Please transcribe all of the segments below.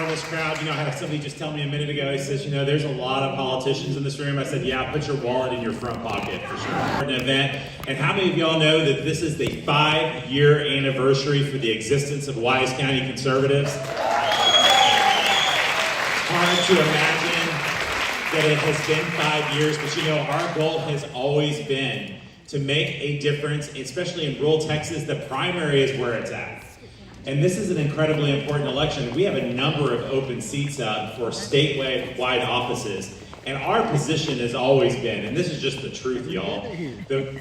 in this crowd. You know, I had somebody just tell me a minute ago, he says, you know, there's a lot of politicians in this room. I said, yeah, put your wallet in your front pocket for sure. An event. And how many of y'all know that this is the 5-year anniversary for the existence of Wise County Conservatives? Hard to imagine that it has been 5 years, but you know, our goal has always been to make a difference, especially in rural Texas. The primary is where it's at. And this is an incredibly important election. We have a number of open seats up for statewide offices. And our position has always been, and this is just the truth, y'all, the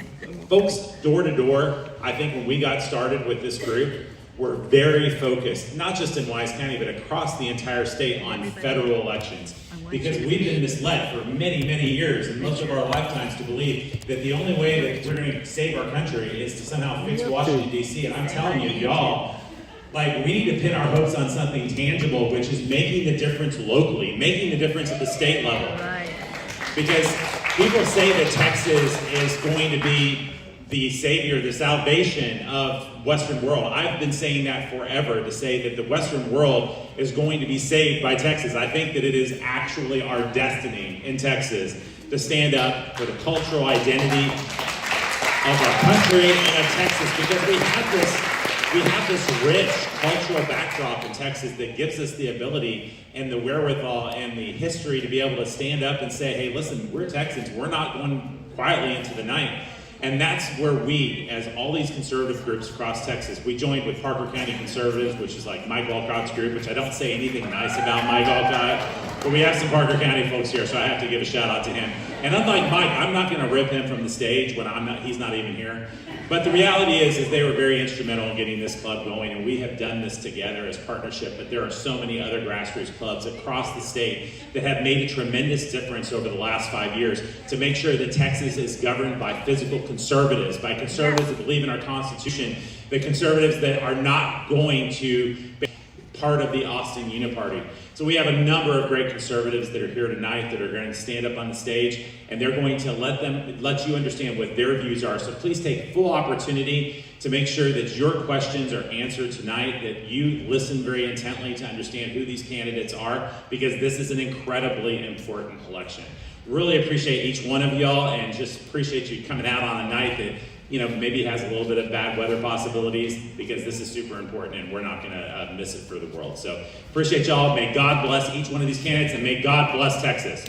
folks door to door, I think when we got started with this group, were very focused, not just in Wise County, but across the entire state on federal elections. Because we've been misled for many, many years, and most of our lifetimes, to believe that the only way that we're going to save our country is to somehow fix Washington, D.C. And I'm telling you, y'all, like, we need to pin our hopes on something tangible, which is making the difference locally, making the difference at the state level. Because people say that Texas is going to be the savior, the salvation of Western world. I've been saying that forever, to say that the Western world is going to be saved by Texas. I think that it is actually our destiny in Texas to stand up for the cultural identity of our country and of Texas, because we have this rich cultural backdrop in Texas that gives us the ability and the wherewithal and the history to be able to stand up and say, hey, listen, we're Texans. We're not going quietly into the night. And that's where we, as all these conservative groups across Texas, we joined with Parker County Conservatives, which is like Mike Walcott's group, which I don't say anything nice about Mike Walcott, but we have some Parker County folks here, so I have to give a shout out to him. And unlike Mike, I'm not going to rip him from the stage when he's not even here. But the reality is they were very instrumental in getting this club going, and we have done this together as partnership. But there are so many other grassroots clubs across the state that have made a tremendous difference over the last 5 years to make sure that Texas is governed by physical conservatives, by conservatives that believe in our Constitution, the conservatives that are not going to be part of the Austin Uniparty. So we have a number of great conservatives that are here tonight that are going to stand up on the stage, and they're going to let you understand what their views are. So please take full opportunity to make sure that your questions are answered tonight, that you listen very intently to understand who these candidates are, because this is an incredibly important election. Really appreciate each one of y'all, and just appreciate you coming out on a night that, you know, maybe has a little bit of bad weather possibilities, because this is super important and we're not going to miss it for the world. So appreciate y'all. May God bless each one of these candidates, and may God bless Texas.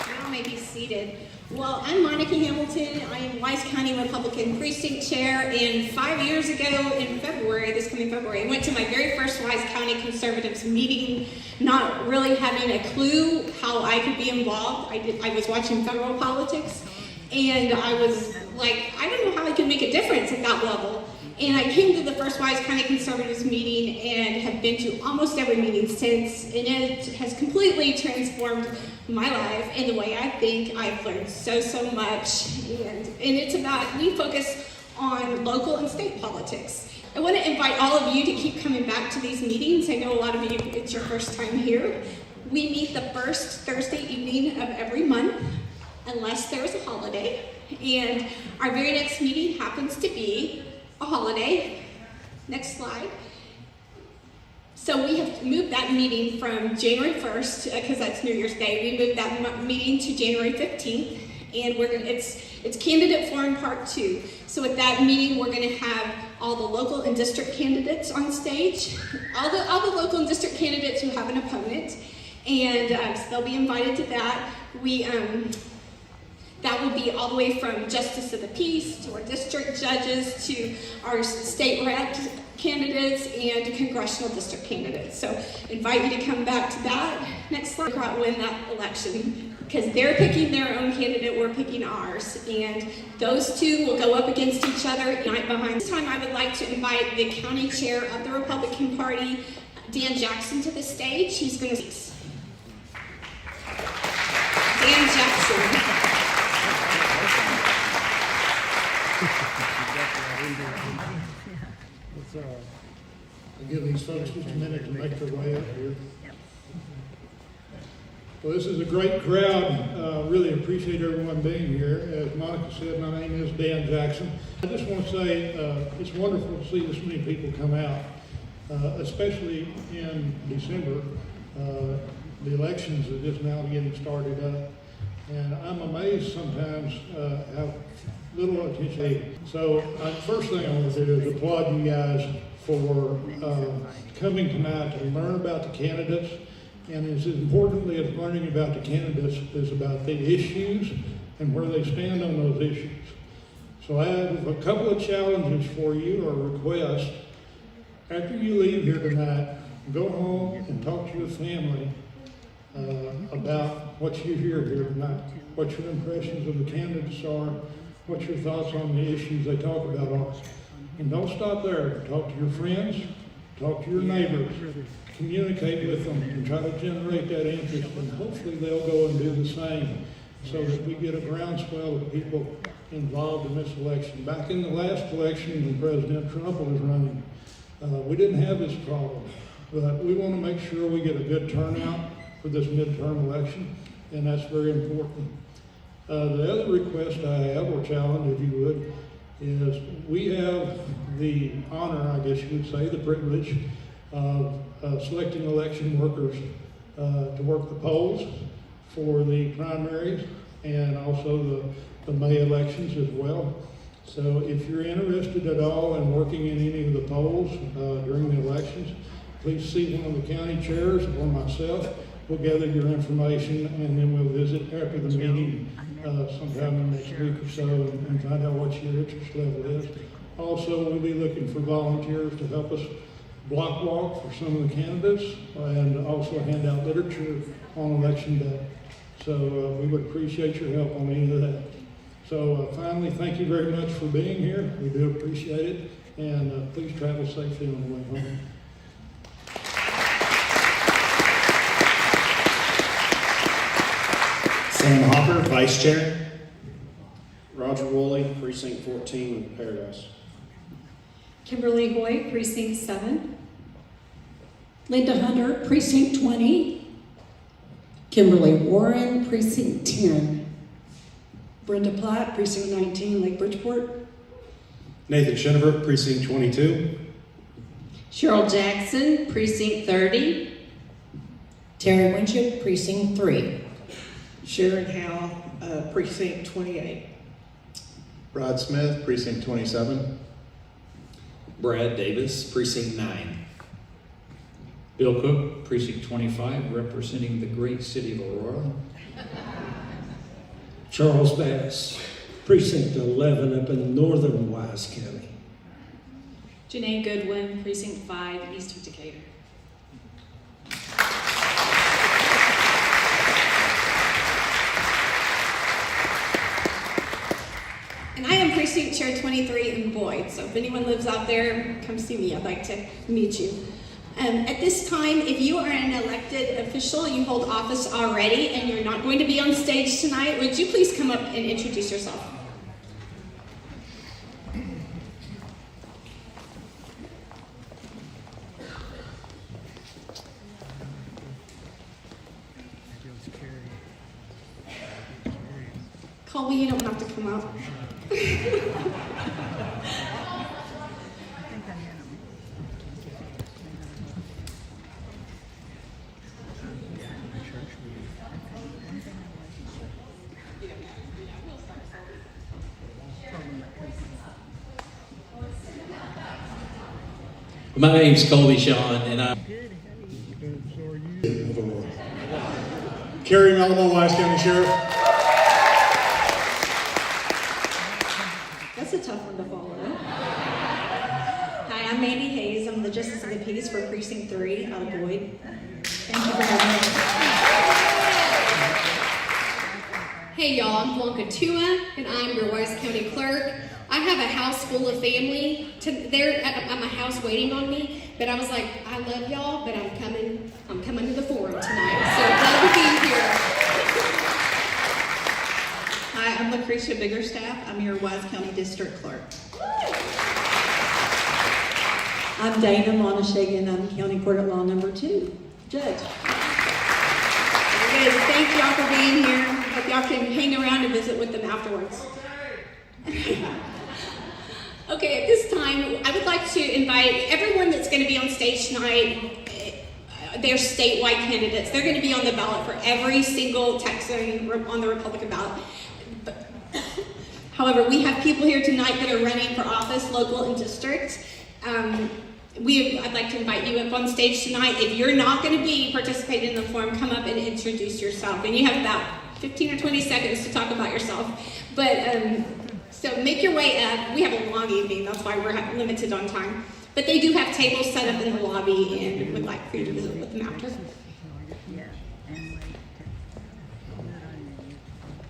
Y'all may be seated. Well, I'm Monica Hamilton. I am Wise County Republican Precinct Chair, and 5 years ago in February, this coming February, I went to my very first Wise County Conservatives meeting, not really having a clue how I could be involved. I was watching federal politics, and I was like, I don't know how I could make a difference at that level. And I came to the first Wise County Conservatives meeting and have been to almost every meeting since, and it has completely transformed my life and the way I think. I've learned so much, and it's about, we focus on local and state politics. I want to invite all of you to keep coming back to these meetings. I know a lot of you, it's your first time here. We meet the first Thursday evening of every month, unless there's a holiday, and our very next meeting happens to be a holiday. Next slide. So we have moved that meeting from January 1st, because that's New Year's Day. We moved that meeting to January 15th, and it's candidate forum part 2. So at that meeting, we're going to have all the local and district candidates on stage, all the local and district candidates who have an opponent, and so they'll be invited to that. That will be all the way from Justice of the Peace to our district judges to our state rep candidates and congressional district candidates. So invite you to come back to that. Next slide. Win that election, because they're picking their own candidate, we're picking ours, and those two will go up against each other night behind. This time I would like to invite the county chair of the Republican Party, Dan Jackson, to the stage. He's going to Dan Jackson. I'll give these folks just a minute to make their way up here. Well, this is a great crowd. Really appreciate everyone being here. As Monica said, my name is Dan Jackson. I just want to say it's wonderful to see this many people come out, especially in December. The elections are just now getting started up. And I'm amazed sometimes how little attention. So first thing I want to do is applaud you guys for coming tonight to learn about the candidates. And as importantly as learning about the candidates is about the issues and where they stand on those issues. So I have a couple of challenges for you or requests. After you leave here tonight, go home and talk to your family about what you hear here tonight, what your impressions of the candidates are, what your thoughts on the issues they talk about are. And don't stop there. Talk to your friends, talk to your neighbors, communicate with them and try to generate that interest, and hopefully they'll go and do the same so that we get a groundswell of people involved in this election. Back in the last election when President Trump was running, we didn't have this problem, but we want to make sure we get a good turnout for this midterm election, and that's very important. The other request I have, or challenge if you would, is we have the honor, I guess you would say, the privilege of selecting election workers to work the polls for the primaries and also the May elections as well. So if you're interested at all in working in any of the polls during the elections, please see one of the county chairs or myself. We'll gather your information and then we'll visit after the meeting sometime in the next week or so and find out what your interest level is. Also, we'll be looking for volunteers to help us block walk for some of the candidates and also hand out literature on election day. So we would appreciate your help on any of that. So finally, thank you very much for being here. We do appreciate it. And please travel safely on the way home. Sam Hopper, Vice Chair. Roger Woolley, Precinct 14, Paradise. Kimberly Hoy, Precinct 7. Linda Hunter, Precinct 20. Kimberly Warren, Precinct 10. Brenda Platt, Precinct 19, Lake Bridgeport. Nathan Schoenberg, Precinct 22. Cheryl Jackson, Precinct 30. Terry Winship, Precinct 3. Sharon Howell, Precinct 28. Rod Smith, Precinct 27. Brad Davis, Precinct 9. Bill Cook, Precinct 25, representing the great city of Aurora. Charles Bass, Precinct 11 up in northern Wise County. Janae Goodwin, Precinct 5, east of Decatur. And I am Precinct Chair 23 in Boyd, so if anyone lives out there, come see me. I'd like to meet you. At this time, if you are an elected official, you hold office already, and you're not going to be on stage tonight, would you please come up and introduce yourself? Colby, you don't have to come up. My name's Colby Sean, and I'm Kerry Malamo, Wise County Sheriff. That's a tough one to follow. Hi, I'm Mandy Hayes. I'm the Justice of the Peace for Precinct 3 out of Boyd. Thank you for having me. Hey y'all, I'm Blanca Tua, and I'm your Wise County Clerk. I have a house full of family. They're at my house waiting on me, but I was like, I love y'all, but I'm coming to the forum tonight, so glad to be here. Hi, I'm Lucretia Biggerstaff. I'm your Wise County District Clerk. I'm Dana Monashagan. I'm County Court at Law Number 2, Judge. There is. Thank y'all for being here. Hope y'all can hang around and visit with them afterwards. Okay, at this time, I would like to invite everyone that's going to be on stage tonight. They're statewide candidates. They're going to be on the ballot for every single Texan on the Republican ballot. However, we have people here tonight that are running for office, local and district. I'd like to invite you up on stage tonight. If you're not going to be participating in the forum, come up and introduce yourself. And you have about 15 or 20 seconds to talk about yourself. But so make your way up. We have a long evening. That's why we're limited on time. But they do have tables set up in the lobby and would like for you to visit with them after.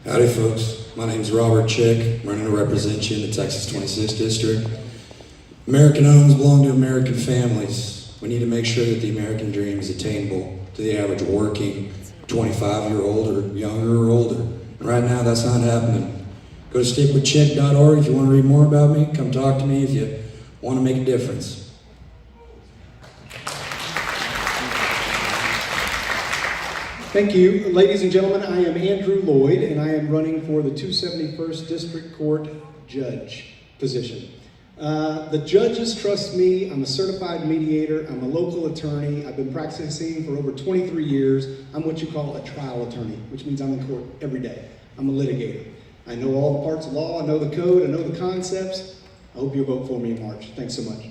Howdy folks, my name is Robert Chick. I'm running to represent you in the Texas 26th District. American homes belong to American families. We need to make sure that the American dream is attainable to the average working 25-year-old or younger or older. And right now that's not happening. Go to stickwithchick.org if you want to read more about me. Come talk to me if you want to make a difference. Thank you. Ladies and gentlemen, I am Andrew Lloyd, and I am running for the 271st District Court Judge position. The judges trust me. I'm a certified mediator. I'm a local attorney. I've been practicing for over 23 years. I'm what you call a trial attorney, which means I'm in court every day. I'm a litigator. I know all the parts of law. I know the code. I know the concepts. I hope you'll vote for me in March. Thanks so much.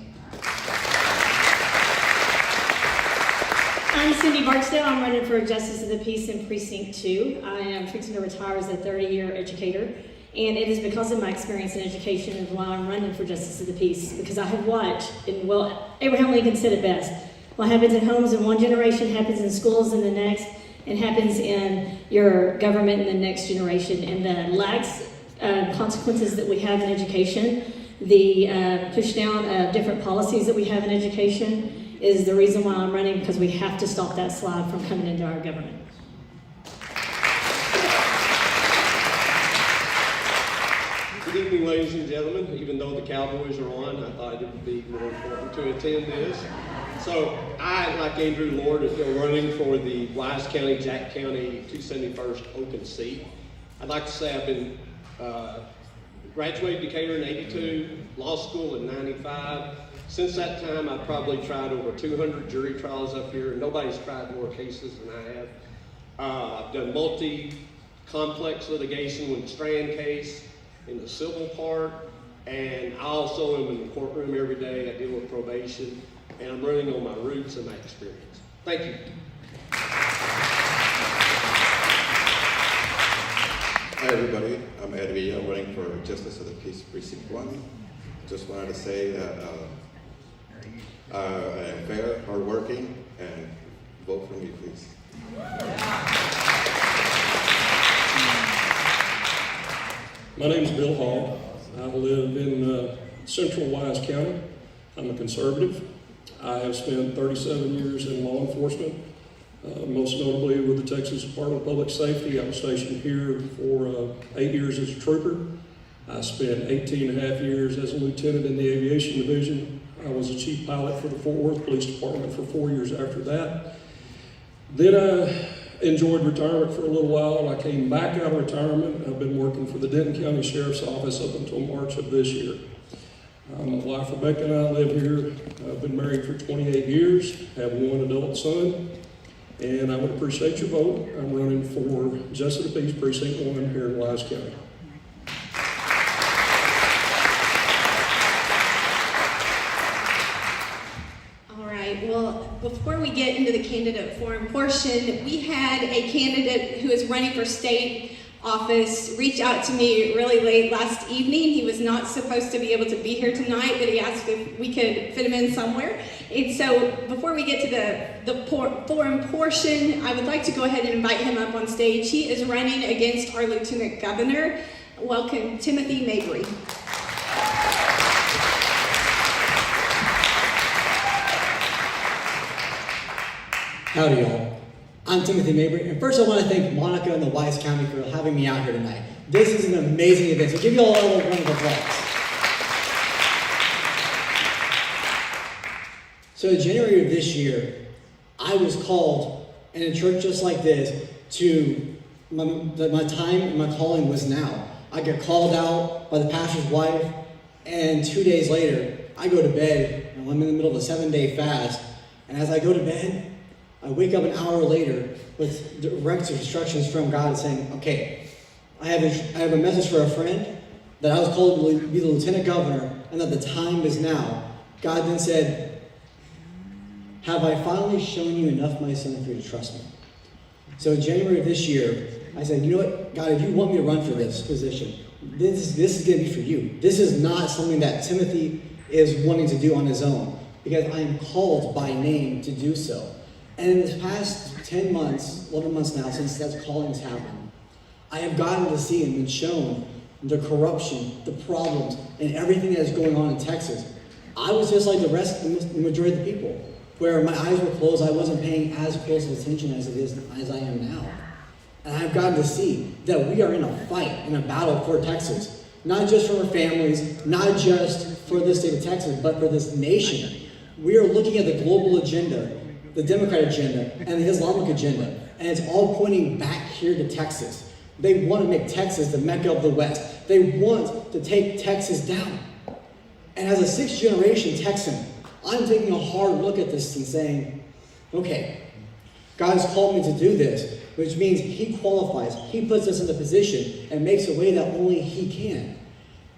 I'm Cindy Barksdale. I'm running for Justice of the Peace in Precinct 2. I am fixing to retire as a 30-year educator, and it is because of my experience in education and why I'm running for Justice of the Peace, because I have watched, and well, Abraham Lincoln said it best, what happens in homes in one generation happens in schools in the next, and happens in your government in the next generation, and the lax consequences that we have in education, the push down of different policies that we have in education, is the reason why I'm running, because we have to stop that slide from coming into our government. Good evening, ladies and gentlemen. Even though the Cowboys are on, I thought it would be more important to attend this. So I, like Andrew Lloyd, is still running for the Wise County, Jack County 271st open seat. I'd like to say I've been graduated Decatur in 82, law school in 95. Since that time, I've probably tried over 200 jury trials up here. Nobody's tried more cases than I have. I've done multi-complex litigation with the Strand case in the civil part, and I also am in the courtroom every day. I deal with probation, and I'm running on my roots and my experience. Thank you. Hi everybody, I'm Ed Villa, running for Justice of the Peace Precinct 1. Just wanted to say that I am fair, hardworking, and vote for me, please. My name is Bill Hall. I live in central Wise County. I'm a conservative. I have spent 37 years in law enforcement, most notably with the Texas Department of Public Safety. I was stationed here for 8 years as a trooper. I spent 18 and a half years as a lieutenant in the aviation division. I was a chief pilot for the Fort Worth Police Department for 4 years after that. Then I enjoyed retirement for a little while, and I came back out of retirement. I've been working for the Denton County Sheriff's Office up until March of this year. My wife Rebecca and I live here. I've been married for 28 years, have one adult son, and I would appreciate your vote. I'm running for Justice of the Peace Precinct 1 here in Wise County. Well, before we get into the candidate forum portion, we had a candidate who is running for state office reach out to me really late last evening. He was not supposed to be able to be here tonight, but he asked if we could fit him in somewhere. And so before we get to the forum portion, I would like to go ahead and invite him up on stage. He is running against our Lieutenant Governor. Welcome, Timothy Mabry. Howdy, y'all. I'm Timothy Mabry, and first I want to thank Monica and the Wise County for having me out here tonight. This is an amazing event, so give you all a round of applause. So in January of this year, I was called in a church just like this to that my time and my calling was now. I get called out by the pastor's wife, and 2 days later, I go to bed, and I'm in the middle of a 7-day fast, and as I go to bed, I wake up an hour later with direct instructions from God saying, okay, I have a message for a friend that I was called to be the lieutenant governor, and that the time is now. God then said, have I finally shown you enough, my son, for you to trust me? So in January of this year, I said, you know what, God, if you want me to run for this position, this is going to be for you. This is not something that Timothy is wanting to do on his own, because I am called by name to do so. And in the past 10 months, 11 months now, since that calling has happened, I have gotten to see and been shown the corruption, the problems, and everything that is going on in Texas. I was just like the majority of the people, where my eyes were closed. I wasn't paying as close of attention as I am now. And I've gotten to see that we are in a fight, in a battle for Texas. Not just for our families, not just for the state of Texas, but for this nation. We are looking at the global agenda, the Democrat agenda, and the Islamic agenda, and it's all pointing back here to Texas. They want to make Texas the Mecca of the West. They want to take Texas down. And as a sixth-generation Texan, I'm taking a hard look at this and saying, okay, God has called me to do this, which means He qualifies. He puts us in the position and makes a way that only He can.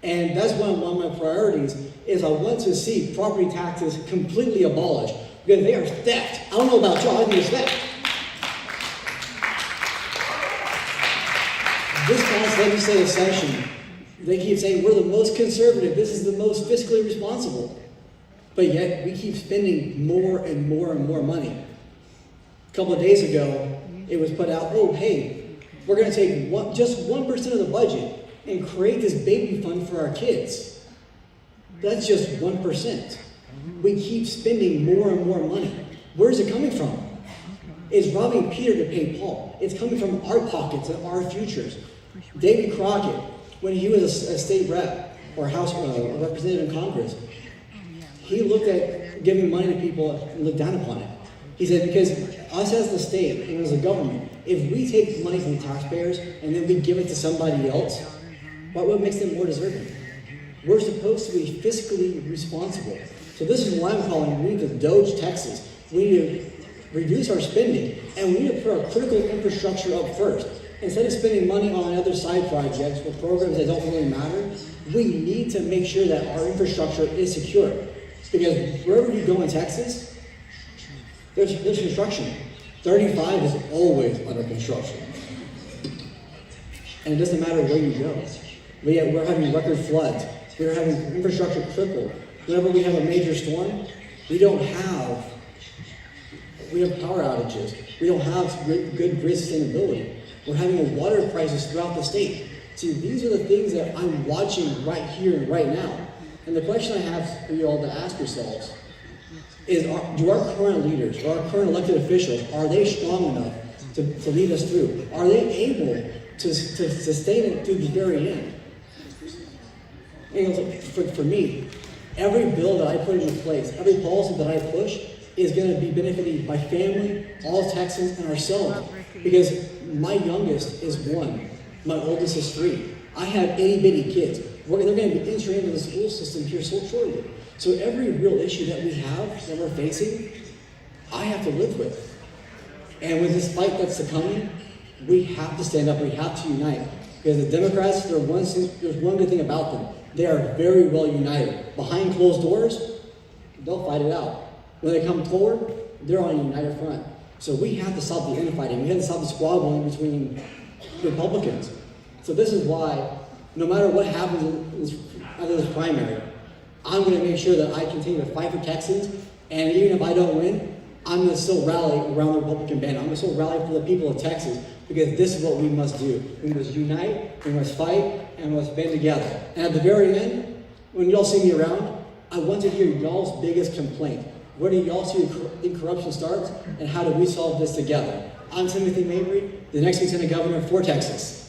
And that's one of my priorities is I want to see property taxes completely abolished because they are theft. I don't know about y'all, I think it's theft. This past legislative session, they keep saying we're the most conservative, this is the most fiscally responsible. But yet we keep spending more and more and more money. A couple of days ago, it was put out, oh, hey, we're going to take just 1% of the budget and create this baby fund for our kids. That's just 1%. We keep spending more and more money. Where's it coming from? It's robbing Peter to pay Paul. It's coming from our pockets and our futures. David Crockett, when he was a state rep or House representative in Congress, he looked at giving money to people and looked down upon it. He said, because us as the state and as a government, if we take money from the taxpayers and then we give it to somebody else, what makes them more deserving? We're supposed to be fiscally responsible. So this is why I'm calling, we need to Doge Texas. We need to reduce our spending, and we need to put our critical infrastructure up first. Instead of spending money on other side projects or programs that don't really matter, we need to make sure that our infrastructure is secure. Because wherever you go in Texas, there's construction. 35 is always under construction. And it doesn't matter where you go. We're having record floods. We're having infrastructure crippled. Whenever we have a major storm, we have power outages. We don't have good grid sustainability. We're having a water crisis throughout the state. See, these are the things that I'm watching right here and right now. And the question I have for you all to ask yourselves is, do our current leaders, or our current elected officials, are they strong enough to lead us through? Are they able to sustain it through the very end? And for me, every bill that I put into place, every policy that I push is going to be benefiting my family, all Texans, and ourselves. Because my youngest is 1. My oldest is 3. I have itty-bitty kids. They're going to be entering into the school system here so shortly. So every real issue that we have, that we're facing, I have to live with. And with this fight that's coming, we have to stand up, we have to unite. Because the Democrats, there's one good thing about them. They are very well united. Behind closed doors, they'll fight it out. When they come forward, they're on a united front. So we have to stop the infighting. We have to stop the squabbling between Republicans. So this is why, no matter what happens after this primary, I'm going to make sure that I continue to fight for Texans. And even if I don't win, I'm going to still rally around the Republican banner. I'm going to still rally for the people of Texas, because this is what we must do. We must unite, we must fight, and we must band together. And at the very end, when y'all see me around, I want to hear y'all's biggest complaint. Where do y'all see the corruption starts, and how do we solve this together? I'm Timothy Mabry, the next Lieutenant Governor for Texas.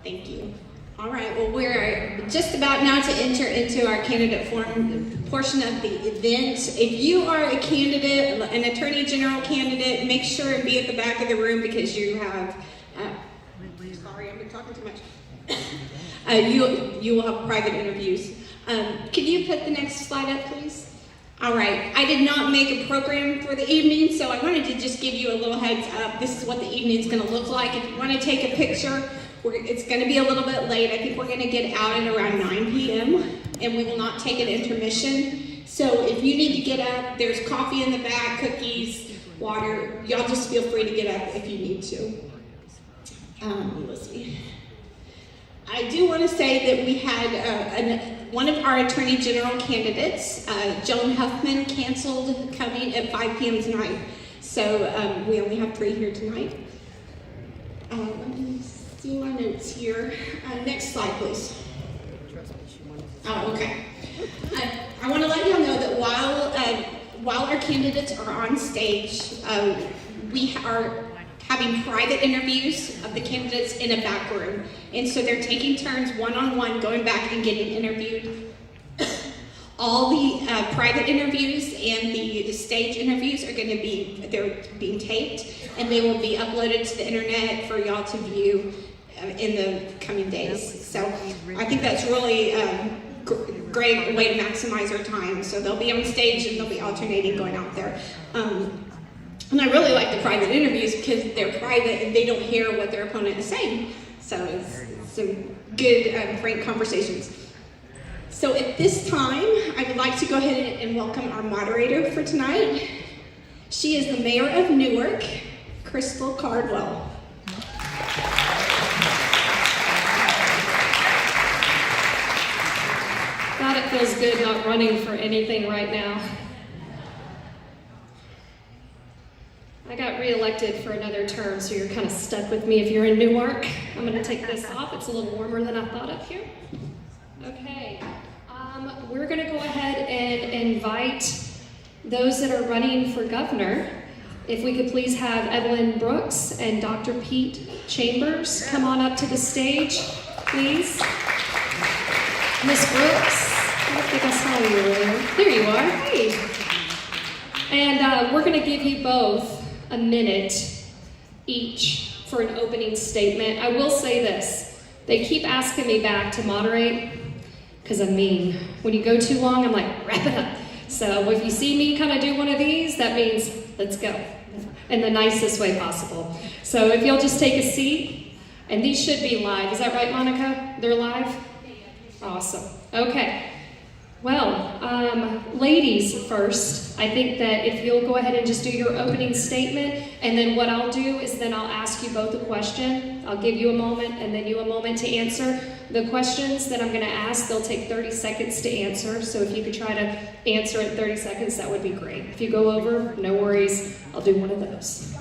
Thank you. All right, well, we're just about now to enter into our candidate forum portion of the event. If you are a candidate, an attorney general candidate, make sure and be at the back of the room because you have, sorry, I've been talking too much. You will have private interviews. Can you put the next slide up, please? All right, I did not make a program for the evening, so I wanted to just give you a little heads up. This is what the evening is going to look like. If you want to take a picture, it's going to be a little bit late. I think we're going to get out at around 9 p.m. and we will not take an intermission. So if you need to get up, there's coffee in the back, cookies, water. Y'all just feel free to get up if you need to. Let's see. I do want to say that we had one of our Attorney General candidates, Joan Huffman, canceled coming at 5 p.m. tonight. So we only have 3 here tonight. Let me see my notes here. Next slide, please. Oh, okay. I want to let y'all know that while our candidates are on stage, we are having private interviews of the candidates in a back room. And so they're taking turns one-on-one going back and getting interviewed. All the private interviews and the stage interviews are going to be, they're being taped and they will be uploaded to the internet for y'all to view in the coming days. So I think that's really great way to maximize our time. So they'll be on stage and they'll be alternating going out there. And I really like the private interviews because they're private and they don't hear what their opponent is saying. So it's some good, frank conversations. So at this time, I would like to go ahead and welcome our moderator for tonight. She is the Mayor of Newark, Crystal Cardwell. God, it feels good not running for anything right now. I got reelected for another term, so you're kind of stuck with me if you're in Newark. I'm going to take this off. It's a little warmer than I thought up here. Okay, we're going to go ahead and invite those that are running for governor. If we could please have Evelyn Brooks and Dr. Pete Chambers come on up to the stage, please. Miss Brooks, I don't think I saw you earlier. There you are. Hey. And we're going to give you both a minute each for an opening statement. I will say this. They keep asking me back to moderate because I'm mean. When you go too long, I'm like, wrap it up. So if you see me kind of do one of these, that means let's go in the nicest way possible. So if you'll just take a seat, and these should be live. Is that right, Monica? They're live? Awesome. Okay. Well, ladies first, I think that if you'll go ahead and just do your opening statement, and then what I'll do is then I'll ask you both a question. I'll give you a moment and then you a moment to answer. The questions that I'm going to ask, they'll take 30 seconds to answer, so if you could try to answer in 30 seconds, that would be great. If you go over, no worries, I'll do one of those.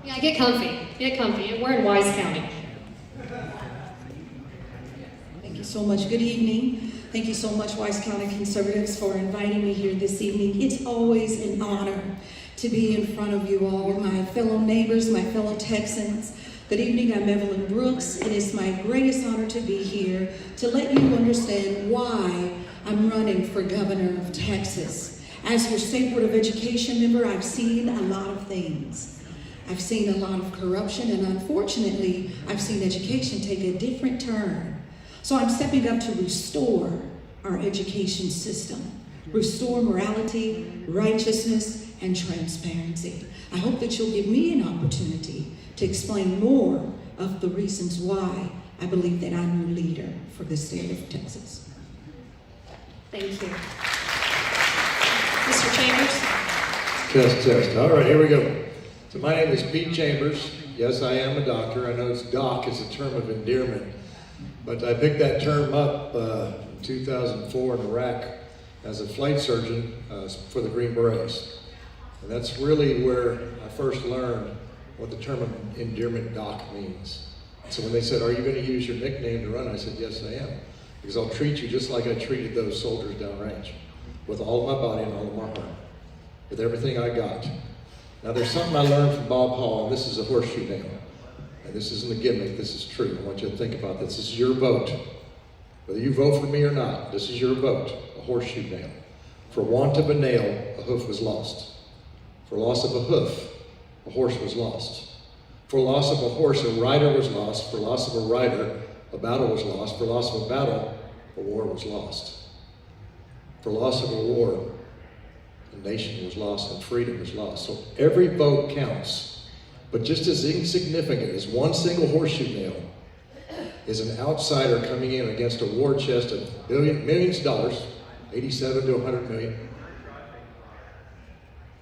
Yeah, get comfy. Get comfy. We're in Wise County. Thank you so much. Good evening. Thank you so much, Wise County Conservatives, for inviting me here this evening. It's always an honor to be in front of you all, my fellow neighbors, my fellow Texans. Good evening, I'm Evelyn Brooks. It is my greatest honor to be here to let you understand why I'm running for governor of Texas. As your State Board of Education member, I've seen a lot of things. I've seen a lot of corruption, and unfortunately, I've seen education take a different turn. So I'm stepping up to restore our education system, restore morality, righteousness, and transparency. I hope that you'll give me an opportunity to explain more of the reasons why I believe that I'm your leader for the state of Texas. Thank you. Mr. Chambers? Test. All right, here we go. So my name is Pete Chambers. Yes, I am a doctor. I know it's doc is a term of endearment. But I picked that term up in 2004 in Iraq as a flight surgeon for the Green Berets. And that's really where I first learned what the term of endearment doc means. So when they said, are you going to use your nickname to run? I said, yes, I am. Because I'll treat you just like I treated those soldiers downrange, with all of my body and all of my heart, with everything I got. Now there's something I learned from Bob Hall, and this is a horseshoe nail. and this isn't a gimmick, this is true. I want you to think about this. This is your vote. Whether you vote for me or not, this is your vote. A horseshoe nail. For want of a nail, a hoof was lost. For loss of a hoof, a horse was lost. For loss of a horse, a rider was lost. For loss of a rider, a battle was lost. For loss of a battle, a war was lost. For loss of a war, a nation was lost and freedom was lost. So every vote counts. But just as insignificant as one single horseshoe nail is an outsider coming in against a war chest of millions of dollars, 87 to 100 million,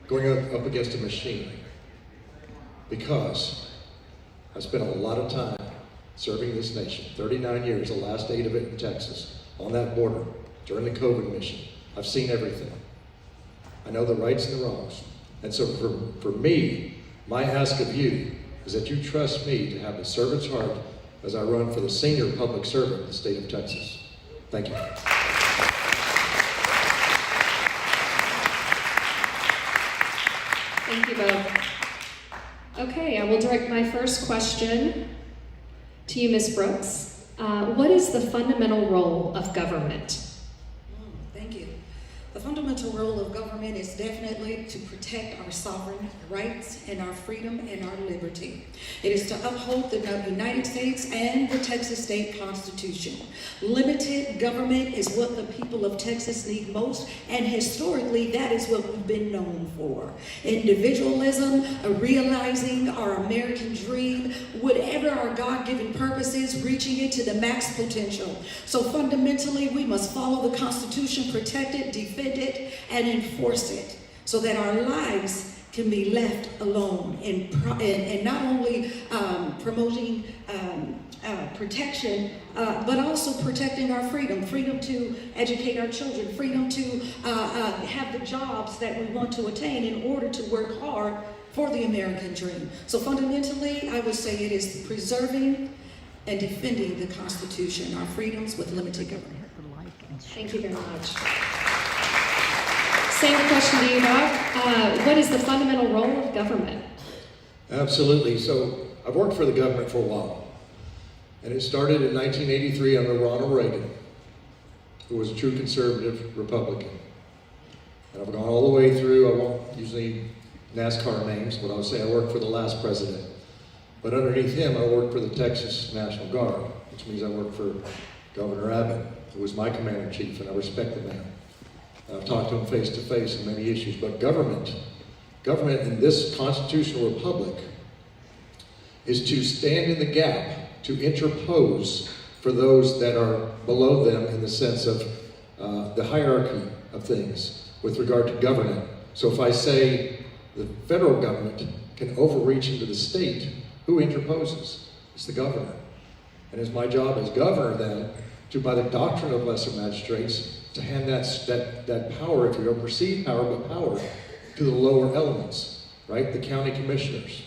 going up against a machine. Because I spent a lot of time serving this nation, 39 years, the last 8 of it in Texas, on that border, during the COVID mission. I've seen everything. I know the rights and the wrongs. And so for me, my ask of you is that you trust me to have a servant's heart as I run for the senior public servant in the state of Texas. Thank you. Thank you both. Okay, I will direct my first question to you, Ms. Brooks. What is the fundamental role of government? Thank you. The fundamental role of government is definitely to protect our sovereign rights and our freedom and our liberty. It is to uphold the United States and the Texas State Constitution. Limited government is what the people of Texas need most, and historically that is what we've been known for. Individualism, realizing our American dream, whatever our God-given purpose is, reaching it to the max potential. So fundamentally, we must follow the Constitution, protect it, defend it, and enforce it so that our lives can be left alone and not only promoting protection, but also protecting our freedom to educate our children, freedom to have the jobs that we want to attain in order to work hard for the American dream. So fundamentally, I would say it is preserving and defending the Constitution, our freedoms with limited government. Thank you very much. Same question to you, Doc. What is the fundamental role of government? Absolutely. So I've worked for the government for a while. And it started in 1983 under Ronald Reagan, who was a true conservative Republican. And I've gone all the way through, I won't usually NASCAR names, but I'll say I worked for the last president. But underneath him, I worked for the Texas National Guard, which means I worked for Governor Abbott, who was my commander-in-chief, and I respect the man. I've talked to him face to face on many issues, but government in this constitutional republic is to stand in the gap, to interpose for those that are below them in the sense of the hierarchy of things with regard to government. So if I say the federal government can overreach into the state, who interposes? It's the governor. And it's my job as governor then to, by the doctrine of lesser magistrates, to hand that power, if you will, perceived power, but power to the lower elements, right? The county commissioners,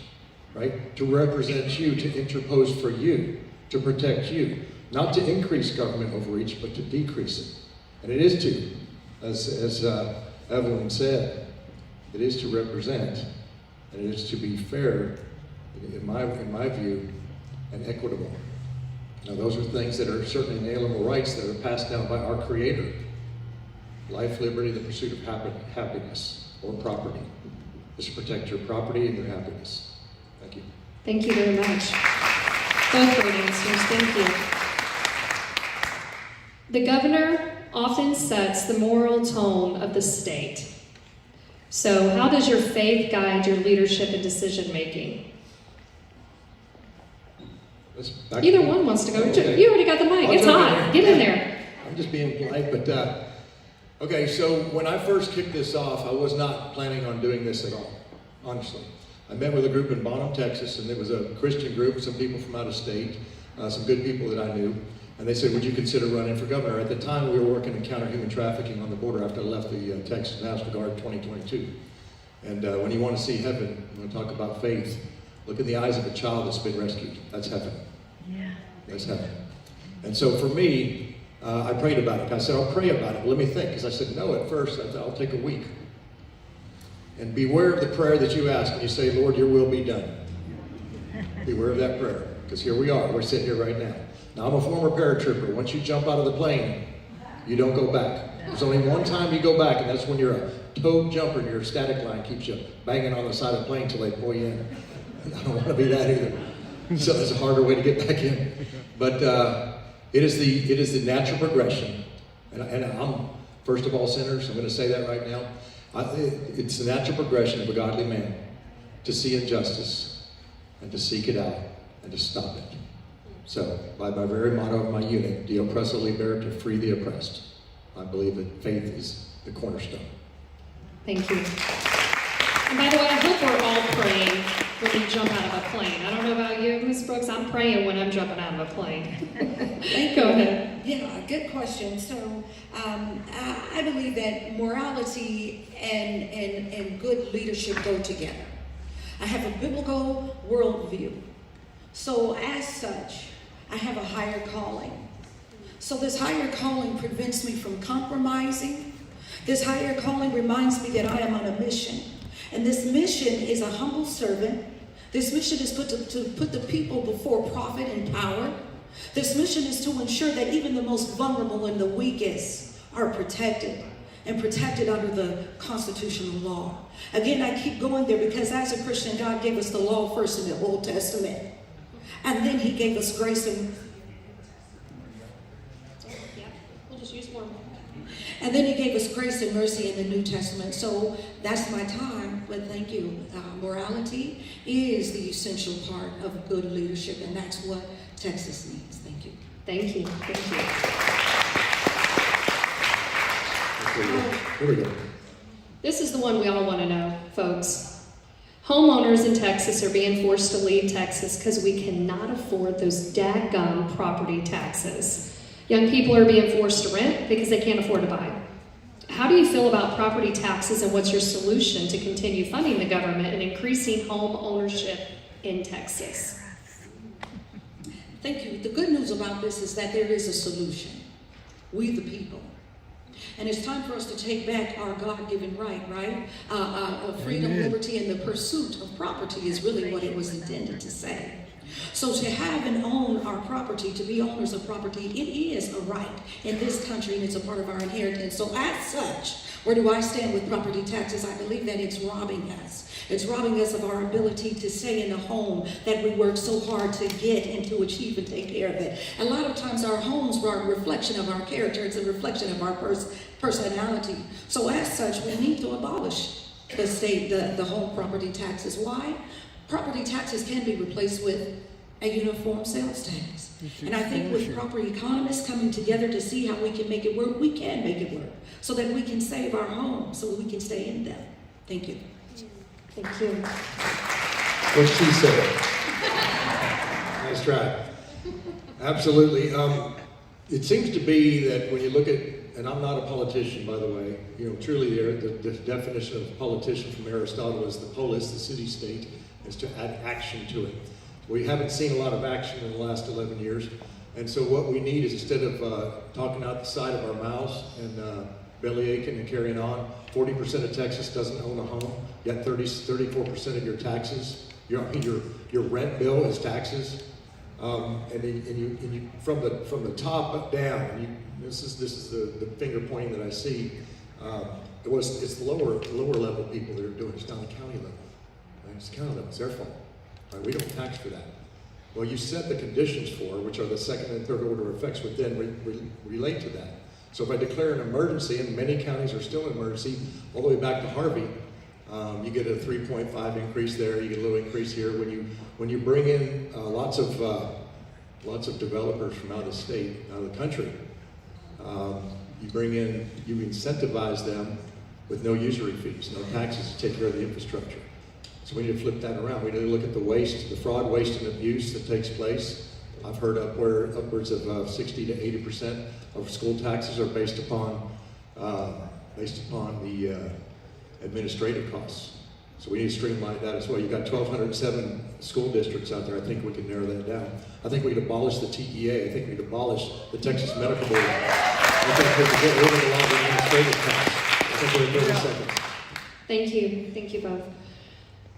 right? To represent you, to interpose for you, to protect you. Not to increase government overreach, but to decrease it. And it is to, as Evelyn said, it is to represent, and it is to be fair, in my view, and equitable. Now those are things that are certainly inalienable rights that are passed down by our Creator. Life, liberty, the pursuit of happiness, or property. Is to protect your property and your happiness. Thank you. Thank you very much. Both great answers. Thank you. The governor often sets the moral tone of the state. So how does your faith guide your leadership and decision making? Either one wants to go. Okay. You already got the mic. It's hot. Get in there. I'm just being polite, but okay, so when I first kicked this off, I was not planning on doing this at all, honestly. I met with a group in Bonham, Texas, and it was a Christian group, some people from out of state, some good people that I knew, and they said, would you consider running for governor? At the time, we were working in counter human trafficking on the border after I left the Texas National Guard in 2022. And when you want to see heaven, you want to talk about faith, look in the eyes of a child that's been rescued. That's heaven. Yeah. That's heaven. And so for me, I prayed about it. I said, I'll pray about it. Let me think. Because I said, no, at first, I thought, I'll take a week. And beware of the prayer that you ask when you say, Lord, your will be done. beware of that prayer, because here we are. We're sitting here right now. Now, I'm a former paratrooper. Once you jump out of the plane, you don't go back. There's only one time you go back, and that's when you're a toe jumper and your static line keeps you banging on the side of the plane until they pull you in. I don't want to be that either. So that's a harder way to get back in. But it is the natural progression. And I'm, first of all, sinners. I'm going to say that right now. It's the natural progression of a godly man to see injustice and to seek it out and to stop it. So, by my very motto of my unit, De Oppresso Libera, to free the oppressed, I believe that faith is the cornerstone. Thank you. And by the way, I hope we're all praying when we jump out of a plane. I don't know about you, Ms. Brooks, I'm praying when I'm jumping out of a plane. Go ahead. Yeah, good question. So I believe that morality and good leadership go together. I have a biblical worldview. So as such, I have a higher calling. So this higher calling prevents me from compromising. This higher calling reminds me that I am on a mission. And this mission is a humble servant. This mission is to put the people before profit and power. This mission is to ensure that even the most vulnerable and the weakest are protected, and protected under the constitutional law. Again, I keep going there because as a Christian, God gave us the law first in the Old Testament. And then he gave us grace and... We'll just use one. And then he gave us grace and mercy in the New Testament. So that's my time, but thank you. Morality is the essential part of good leadership, and that's what Texas needs. Thank you. Thank you. Thank you. Here we go. This is the one we all want to know, folks. Homeowners in Texas are being forced to leave Texas because we cannot afford those daggum property taxes. Young people are being forced to rent because they can't afford to buy. How do you feel about property taxes, and what's your solution to continue funding the government and increasing home ownership in Texas? Thank you. The good news about this is that there is a solution. We the people. And it's time for us to take back our God-given right? Freedom, liberty, and the pursuit of property is really what it was intended to say. So to have and own our property, to be owners of property, it is a right in this country, and it's a part of our inheritance. So as such, where do I stand with property taxes? I believe that it's robbing us. It's robbing us of our ability to stay in the home that we work so hard to get and to achieve and take care of it. A lot of times our homes are a reflection of our character. It's a reflection of our personality. So as such, we need to abolish the home property taxes. Why? Property taxes can be replaced with a uniform sales tax. And I think with proper economists coming together to see how we can make it work, we can make it work so that we can save our homes, so that we can stay in them. Thank you. Thank you. What she said. Nice try. Absolutely. It seems to be that when you look at, and I'm not a politician, by the way, truly the definition of politician from Aristotle is the polis, the city-state, is to add action to it. We haven't seen a lot of action in the last 11 years, and so what we need is, instead of talking out the side of our mouths and belly aching and carrying on, 40% of Texas doesn't own a home, yet 34% of your taxes, your rent bill is taxes, and you from the top down, this is the finger pointing that I see. It's the lower level people that are doing it. It's not the county level. It's the county level. It's their fault. Right? We don't tax for that. Well, you set the conditions for, which are the second and third order effects, would then relate to that. So if I declare an emergency, and many counties are still in emergency, all the way back to Harvey, you get a 3.5 increase there. You get a little increase here. When you bring in lots of developers from out of state, out of the country, you incentivize them with no usury fees, no taxes to take care of the infrastructure. So we need to flip that around. We need to look at the waste, the fraud, waste, and abuse that takes place. I've heard upwards of 60 to 80% of school taxes are based upon the administrative costs. So we need to streamline that as well. You've got 1,207 school districts out there. I think we can narrow that down. I think we could abolish the TEA. I think we could abolish the Texas Medical Board. I think we could get rid of a lot of administrative costs. I think we're in 30 seconds. Thank you. Thank you both.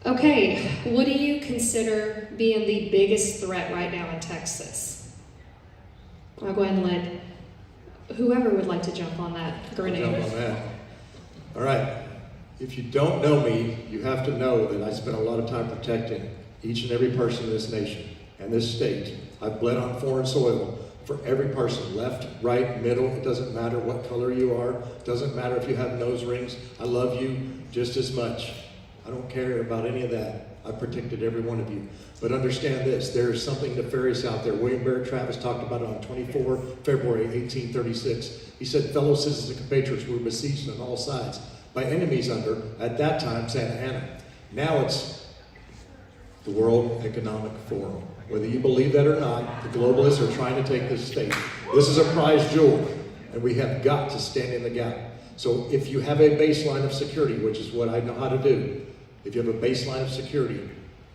Okay, what do you consider being the biggest threat right now in Texas? I'll go ahead and let whoever would like to jump on that grenade. Jump on that. All right. If you don't know me, you have to know that I spent a lot of time protecting each and every person in this nation and this state. I've bled on foreign soil for every person, left, right, middle. It doesn't matter what color you are. It doesn't matter if you have nose rings. I love you just as much. I don't care about any of that. I've protected every one of you. But understand this, there is something nefarious out there. William Barrett Travis talked about it on 24 February 1836. He said, fellow citizens and compatriots were besieged on all sides by enemies under, at that time, Santa Anna. Now it's the World Economic Forum. Whether you believe that or not, the globalists are trying to take this state. This is a prize jewel, and we have got to stand in the gap. So if you have a baseline of security, which is what I know how to do, if you have a baseline of security,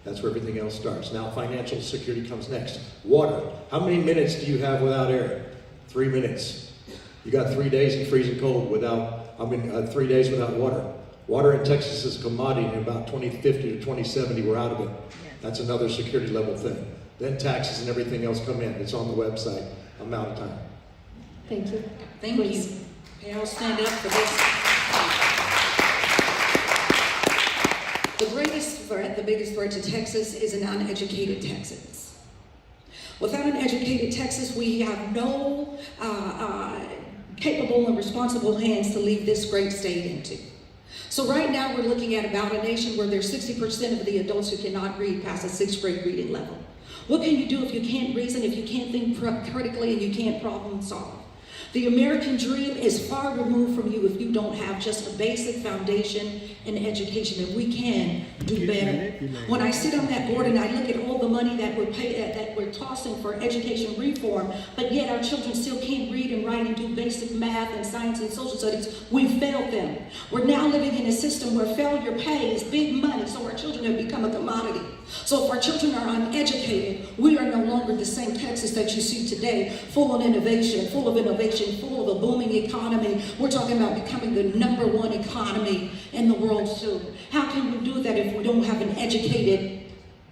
that's where everything else starts. Now financial security comes next. Water. How many minutes do you have without air? 3 minutes. You got 3 days in freezing cold without, 3 days without water. Water in Texas is a commodity, and about 2050 to 2070 we're out of it. That's another security level thing. Then taxes and everything else come in. It's on the website. I'm out of time. Thank you. Thank you. Okay, I'll stand up for this. The greatest threat, the biggest threat to Texas is an uneducated Texans. Without an educated Texas, we have no capable and responsible hands to lead this great state into. So right now we're looking at about a nation where there's 60% of the adults who cannot read past a 6th grade reading level. What can you do if you can't reason, if you can't think critically, and you can't problem solve? The American dream is far removed from you if you don't have just a basic foundation in education, and we can do better. When I sit on that board and I look at all the money that we're tossing for education reform, but yet our children still can't read and write and do basic math and science and social studies, we failed them. We're now living in a system where failure pays big money, so our children have become a commodity. So if our children are uneducated, we are no longer the same Texas that you see today, full of innovation, full of a booming economy. We're talking about becoming the #1 economy in the world soon. How can we do that if we don't have an educated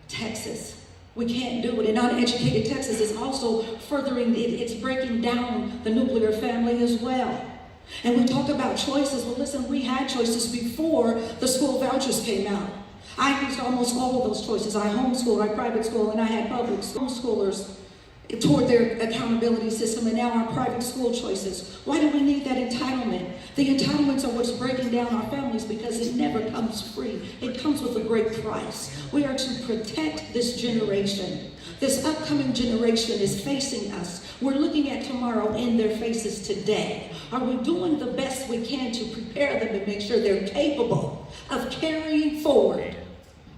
Texas? We can't do it. An uneducated Texas is also furthering, it's breaking down the nuclear family as well. And we talk about choices. Well, listen, we had choices before the school vouchers came out. I used almost all of those choices. I homeschooled, I private school, and I had public homeschoolers toward their accountability system, and now our private school choices. Why do we need that entitlement? The entitlements are what's breaking down our families because it never comes free. It comes with a great price. We are to protect this generation. This upcoming generation is facing us. We're looking at tomorrow in their faces today. Are we doing the best we can to prepare them and make sure they're capable of carrying forward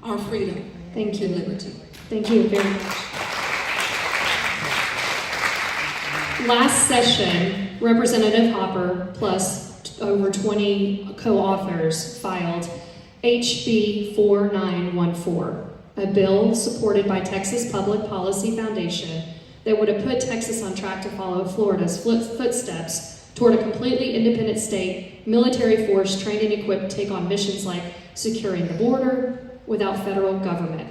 our freedom Thank you. and liberty? Thank you very much. Last session, Representative Hopper plus over 20 co-authors filed HB 4914, a bill supported by Texas Public Policy Foundation that would have put Texas on track to follow Florida's footsteps toward a completely independent state, military force trained and equipped to take on missions like securing the border without federal government.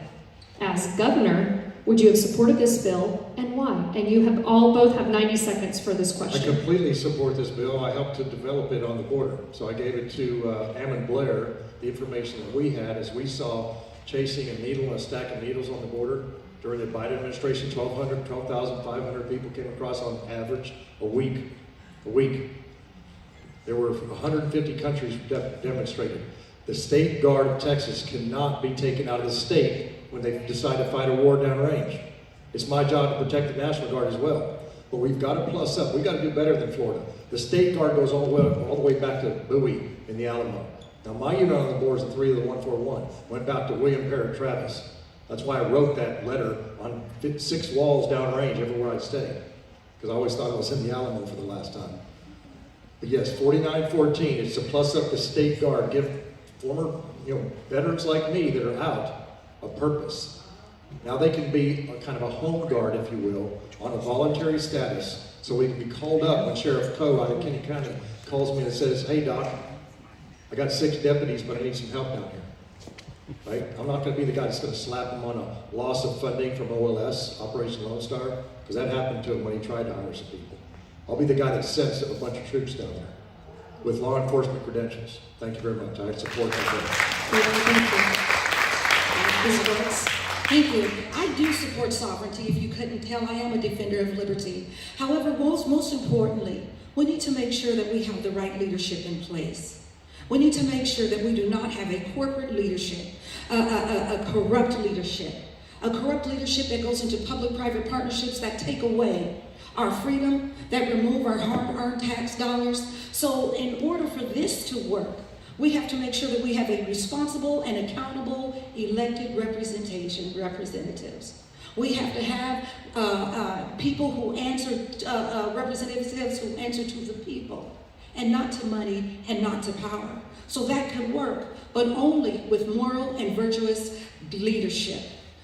As governor, would you have supported this bill, and why? And you have both have 90 seconds for this I question. completely support this bill. I helped to develop it on the border. So I gave it to Ammon Blair, the information that we had as we saw chasing a needle and a stack of needles on the border. During the Biden administration, 12,500 people came across on average a week. There were 150 countries demonstrated. The State Guard of Texas cannot be taken out of the state when they decide to fight a war downrange. It's my job to protect the National Guard as well. But we've got to plus up. We've got to do better than Florida. The State Guard goes all the way back to Bowie in the Alamo. Now my unit on the board is the 3 of the 141. Went back to William Barrett Travis. That's why I wrote that letter on 6 walls downrange everywhere I stay. Because I always thought I was in the Alamo for the last time. But yes, 4914 is to plus up the State Guard, give former veterans like me that are out a purpose. Now they can be a kind of a home guard, if you will, on a voluntary status, so we can be called up when Sheriff Coe out of Kenny County calls me and says, hey Doc, I got 6 deputies, but I need some help down here. right? I'm not going to be the guy that's going to slap him on a loss of funding from OLS, Operation Lone Star, because that happened to him when he tried to hire some people. I'll be the guy that sends a bunch of troops down there with law enforcement credentials. Thank you very much. I support that. Thank you. I do support sovereignty. If you couldn't tell, I am a defender of liberty. However, most importantly, we need to make sure that we have the right leadership in place. We need to make sure that we do not have a corporate leadership, a corrupt leadership that goes into public-private partnerships that take away our freedom, that remove our hard-earned tax dollars. So in order for this to work, we have to make sure that we have a responsible and accountable elected representatives. We have to have people who answer, representatives who answer to the people, and not to money and not to power. So that can work, but only with moral and virtuous leadership,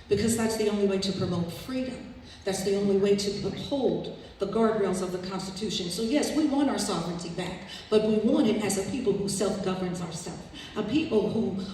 because that's the only way to promote freedom. That's the only way to uphold the guardrails of the Constitution. So yes, we want our sovereignty back, but we want it as a people who self-governs ourselves, a people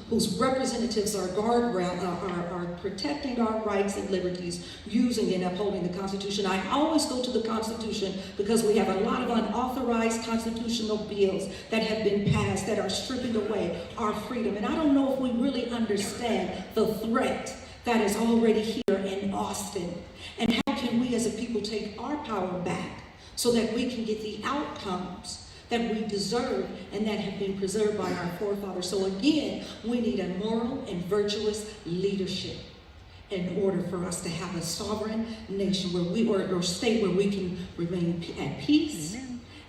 whose representatives are are protecting our rights and liberties, using and upholding the Constitution. I always go to the Constitution because we have a lot of unauthorized constitutional bills that have been passed that are stripping away our freedom. And I don't know if we really understand the threat that is already here in Austin. And how can we as a people take our power back so that we can get the outcomes that we deserve and that have been preserved by our forefathers? So again, we need a moral and virtuous leadership in order for us to have a sovereign nation where we, or state where we can remain at peace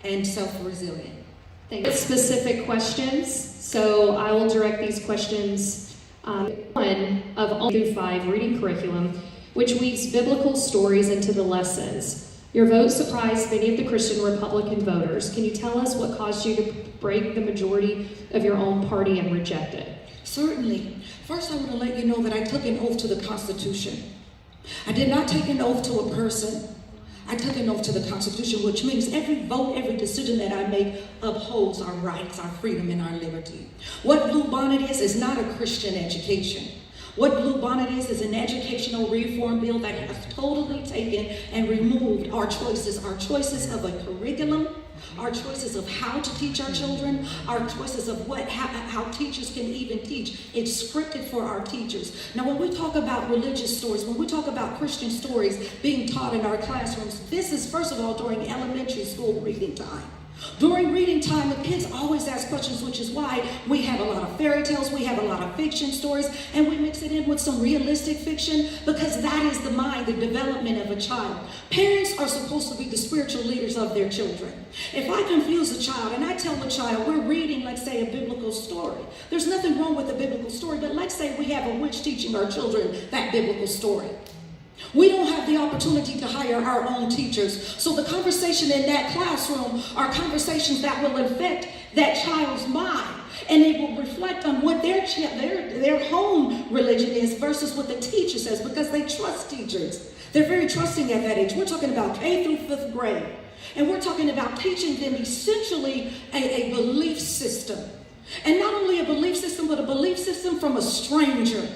and self-resilient. Thank you. Specific questions, so I will direct these questions one of all through 5 reading curriculum, which weaves biblical stories into the lessons. Your vote surprised many of the Christian Republican voters. Can you tell us what caused you to break the majority of your own party and reject it? Certainly. First, I want to let you know that I took an oath to the Constitution. I did not take an oath to a person. I took an oath to the Constitution, which means every vote, every decision that I make upholds our rights, our freedom, and our liberty. What Blue Bonnet is not a Christian education. What Blue Bonnet is an educational reform bill that has totally taken and removed our choices of a curriculum, our choices of how to teach our children, our choices of how teachers can even teach. It's scripted for our teachers. Now, when we talk about religious stories, when we talk about Christian stories being taught in our classrooms, this is, first of all, during elementary school reading time. During reading time, the kids always ask questions, which is why we have a lot of fairy tales, we have a lot of fiction stories, and we mix it in with some realistic fiction, because that is the mind, the development of a child. Parents are supposed to be the spiritual leaders of their children. If I confuse a child and I tell the child we're reading, let's say, a biblical story, there's nothing wrong with a biblical story, but let's say we have a witch teaching our children that biblical story. We don't have the opportunity to hire our own teachers. So the conversation in that classroom are conversations that will affect that child's mind. And it will reflect on what their home religion is versus what the teacher says, because they trust teachers. They're very trusting at that age. We're talking about K through 5th grade. And we're talking about teaching them essentially a belief system. And not only a belief system, but a belief system from a stranger.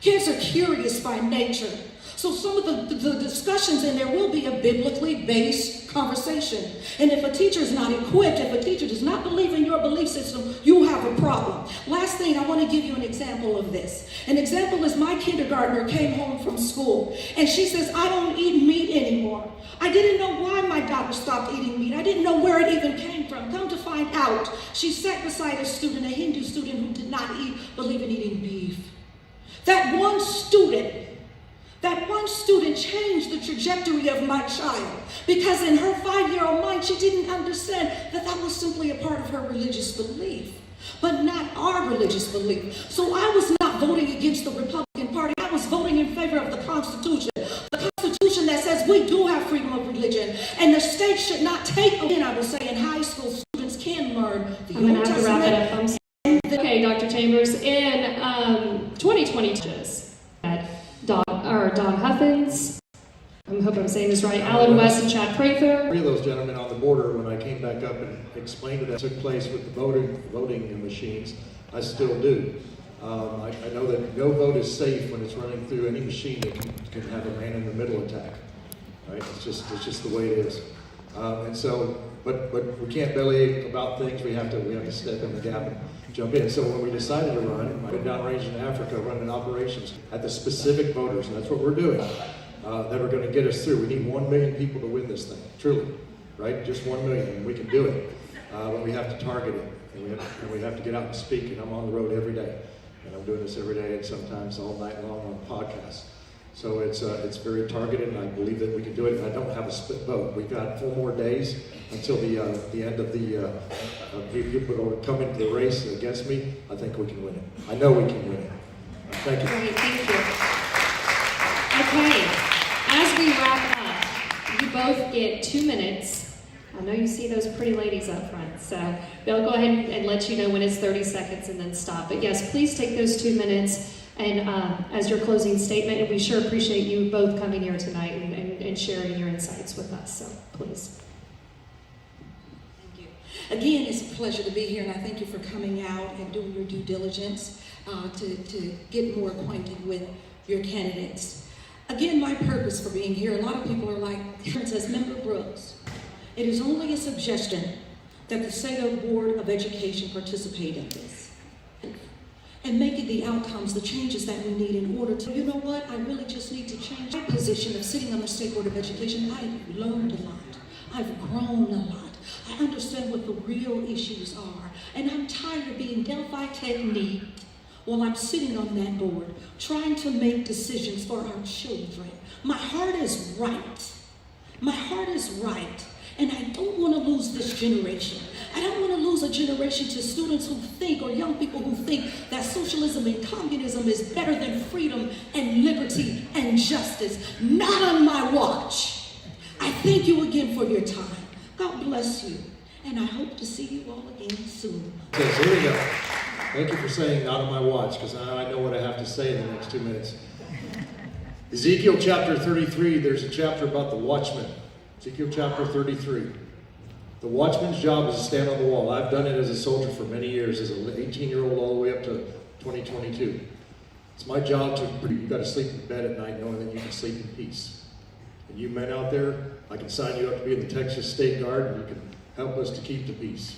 Kids are curious by nature. So some of the discussions in there will be a biblically based conversation. And if a teacher is not equipped, if a teacher does not believe in your belief system, you have a problem. Last thing, I want to give you an example of this. An example is my kindergartner came home from school and she says, I don't eat meat anymore. I didn't know why my daughter stopped eating meat. I didn't know where it even came from. Come to find out, she sat beside a student, a Hindu student who did not believe in eating beef. That one student changed the trajectory of my child, because in her 5-year-old mind, she didn't understand that that was simply a part of her religious belief, but not our religious belief. So I was not voting against the Republican Party. I was voting in favor of the Constitution. The Constitution that says we do have freedom of religion, and the state should not take away. And I will say in high school, students can learn the I'm going Old to have to wrap it Testament. up. Okay, Dr. Chambers, in 2020, Don Huffins, I hope I'm saying this right, Alan West and Chad Prather. 3 of those gentlemen on the border, when I came back up and explained that took place with the voting machines, I still do. I know that no vote is safe when it's running through any machine that can have a man in the middle attack. Right? It's just the way it is. And so, but we can't bellyache about things. We have to step in the gap and jump in. So when we decided to run, I went downrange in Africa, running operations at the specific voters, and that's what we're doing, that are going to get us through. We need 1 million people to win this thing, truly, right? Just 1 million, and we can do it. But we have to target it, and we have to get out and speak. And I'm on the road every day, and I'm doing this every day, and sometimes all night long on podcasts. So it's very targeted, and I believe that we can do it. And I don't have a split vote. We've got 4 more days until the end of the people who come into the race against me. I think we can win it. I know we can win it. Thank you. Great, thank you. Okay, as we wrap up, you both get 2 minutes. I know you see those pretty ladies up front, so they'll go ahead and let you know when it's 30 seconds and then stop. But yes, please take those 2 minutes and as your closing statement, and we sure appreciate you both coming here tonight and sharing your insights with us, so please. Thank you. Again, it's a pleasure to be here, and I thank you for coming out and doing your due diligence to get more acquainted with your candidates. Again, my purpose for being here, a lot of people are like, Princess Member Brooks, it is only a suggestion that the Sago Board of Education participate in this and making the outcomes, the changes that we need in order to, you know what, I really just need to change my position of sitting on the State Board of Education. I've learned a lot. I've grown a lot. I understand what the real issues are. And I'm tired of being Delphi technique while I'm sitting on that board, trying to make decisions for our children. My heart is right. My heart is right. And I don't want to lose this generation. I don't want to lose a generation to students who think, or young people who think, that socialism and communism is better than freedom and liberty and justice. Not on my watch. I thank you again for your time. God bless you. And I hope to see you all again soon. Okay, so here we go. Thank you for saying not on my watch, because now I know what I have to say in the next 2 minutes. Ezekiel chapter 33, there's a chapter about the watchman. Ezekiel chapter 33. The watchman's job is to stand on the wall. I've done it as a soldier for many years, as an 18-year-old all the way up to 2022. It's my job you've got to sleep in bed at night knowing that you can sleep in peace. And you men out there, I can sign you up to be in the Texas State Guard, and you can help us to keep the peace.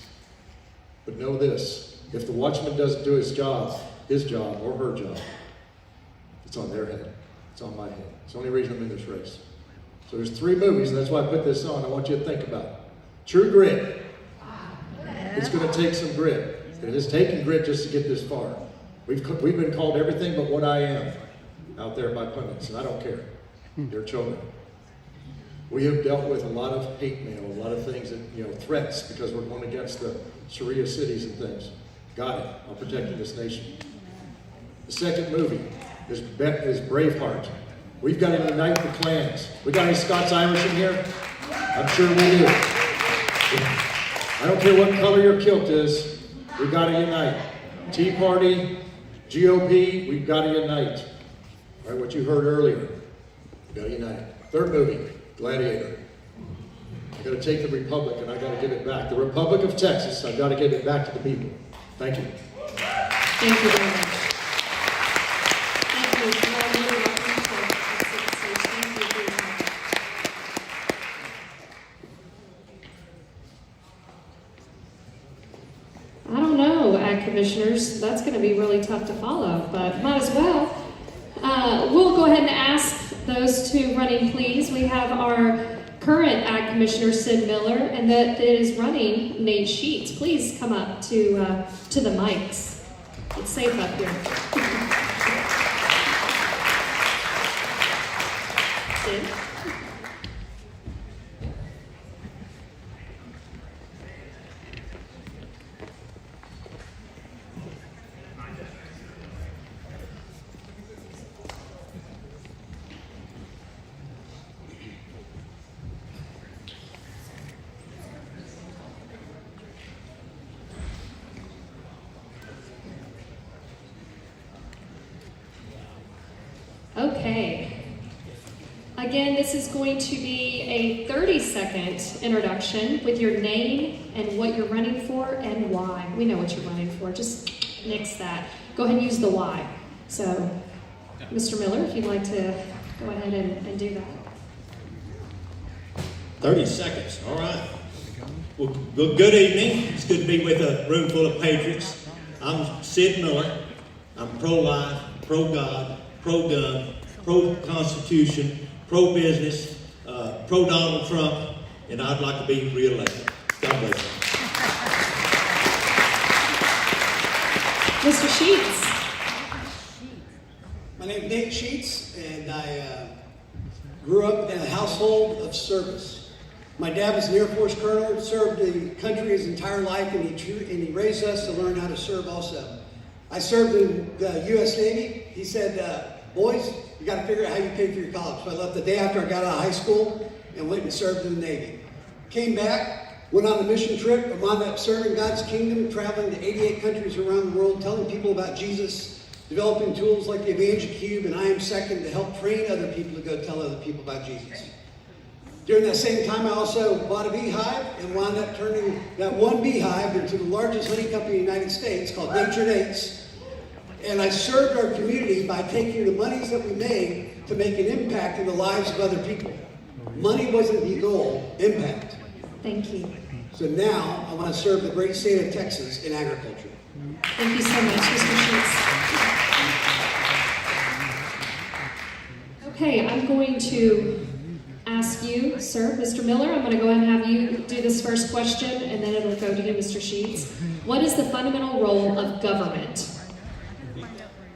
But know this, if the watchman doesn't do his job or her job, it's on their head. It's on my head. It's the only reason I'm in this race. So there's 3 movies, and that's why I put this on. I want you to think about it. True Grit. It's going to take some grit. It has taken grit just to get this far. We've been called everything but what I am out there by pundits, and I don't care. They're children. We have dealt with a lot of hate mail, a lot of things that, threats, because we're going against the Sharia cities and things. Got it. I'm protecting this nation. The second movie is Braveheart. We've got to unite the clans. We got any Scots-Irish in here? I'm sure we do. I don't care what color your kilt is. We've got to unite. Tea Party, GOP, we've got to unite. All right, what you heard earlier. We've got to unite. Third movie, Gladiator. I've got to take the Republic and I've got to give it back. The Republic of Texas, I've got to give it back to the people. Thank you. Thank you very much. I don't know, Commissioners, that's going to be really tough to follow, but might as well. We'll go ahead and ask those 2 running, please. We have our current Ag Commissioner, Sid Miller, and that is running Nate Sheets. Please come up to the mics. It's safe up here. Sid? Okay. Again, this is going to be a 30-second introduction with your name and what you're running for and why. We know what you're running for. Just nix that. go ahead and use the Y. So, Mr. Miller, if you'd like to go ahead and do that. 30 seconds, all right. Well, good evening. It's good to be with a room full of patriots. I'm Sid Miller. I'm pro-life, pro-God, pro-gun, pro-constitution, pro-business, pro-Donald Trump, and I'd like to be re-elected. God bless you. Mr. Sheets. My name is Nate Sheets, and I grew up in a household of service. My dad was an Air Force colonel, served the country his entire life, and he raised us to learn how to serve also. I served in the U.S. Navy. He said, boys, you got to figure out how you pay for your college. So I left the day after I got out of high school and went and served in the Navy. Came back, went on a mission trip. I wound up serving God's kingdom, traveling to 88 countries around the world, telling people about Jesus, developing tools like the Evangel Cube and I Am Second to help train other people to go tell other people about Jesus. During that same time, I also bought a beehive and wound up turning that one beehive into the largest honey company in the United States called Nature Nates. And I served our community by taking the monies that we made to make an impact in the lives of other people. Money wasn't the goal, impact. Thank you. So now I want to serve the great state of Texas in agriculture. Thank you so much, Mr. Sheets. Okay, I'm going to ask you, sir, Mr. Miller, I'm going to go ahead and have you do this first question, and then it'll go to you, Mr. Sheets. What is the fundamental role of government?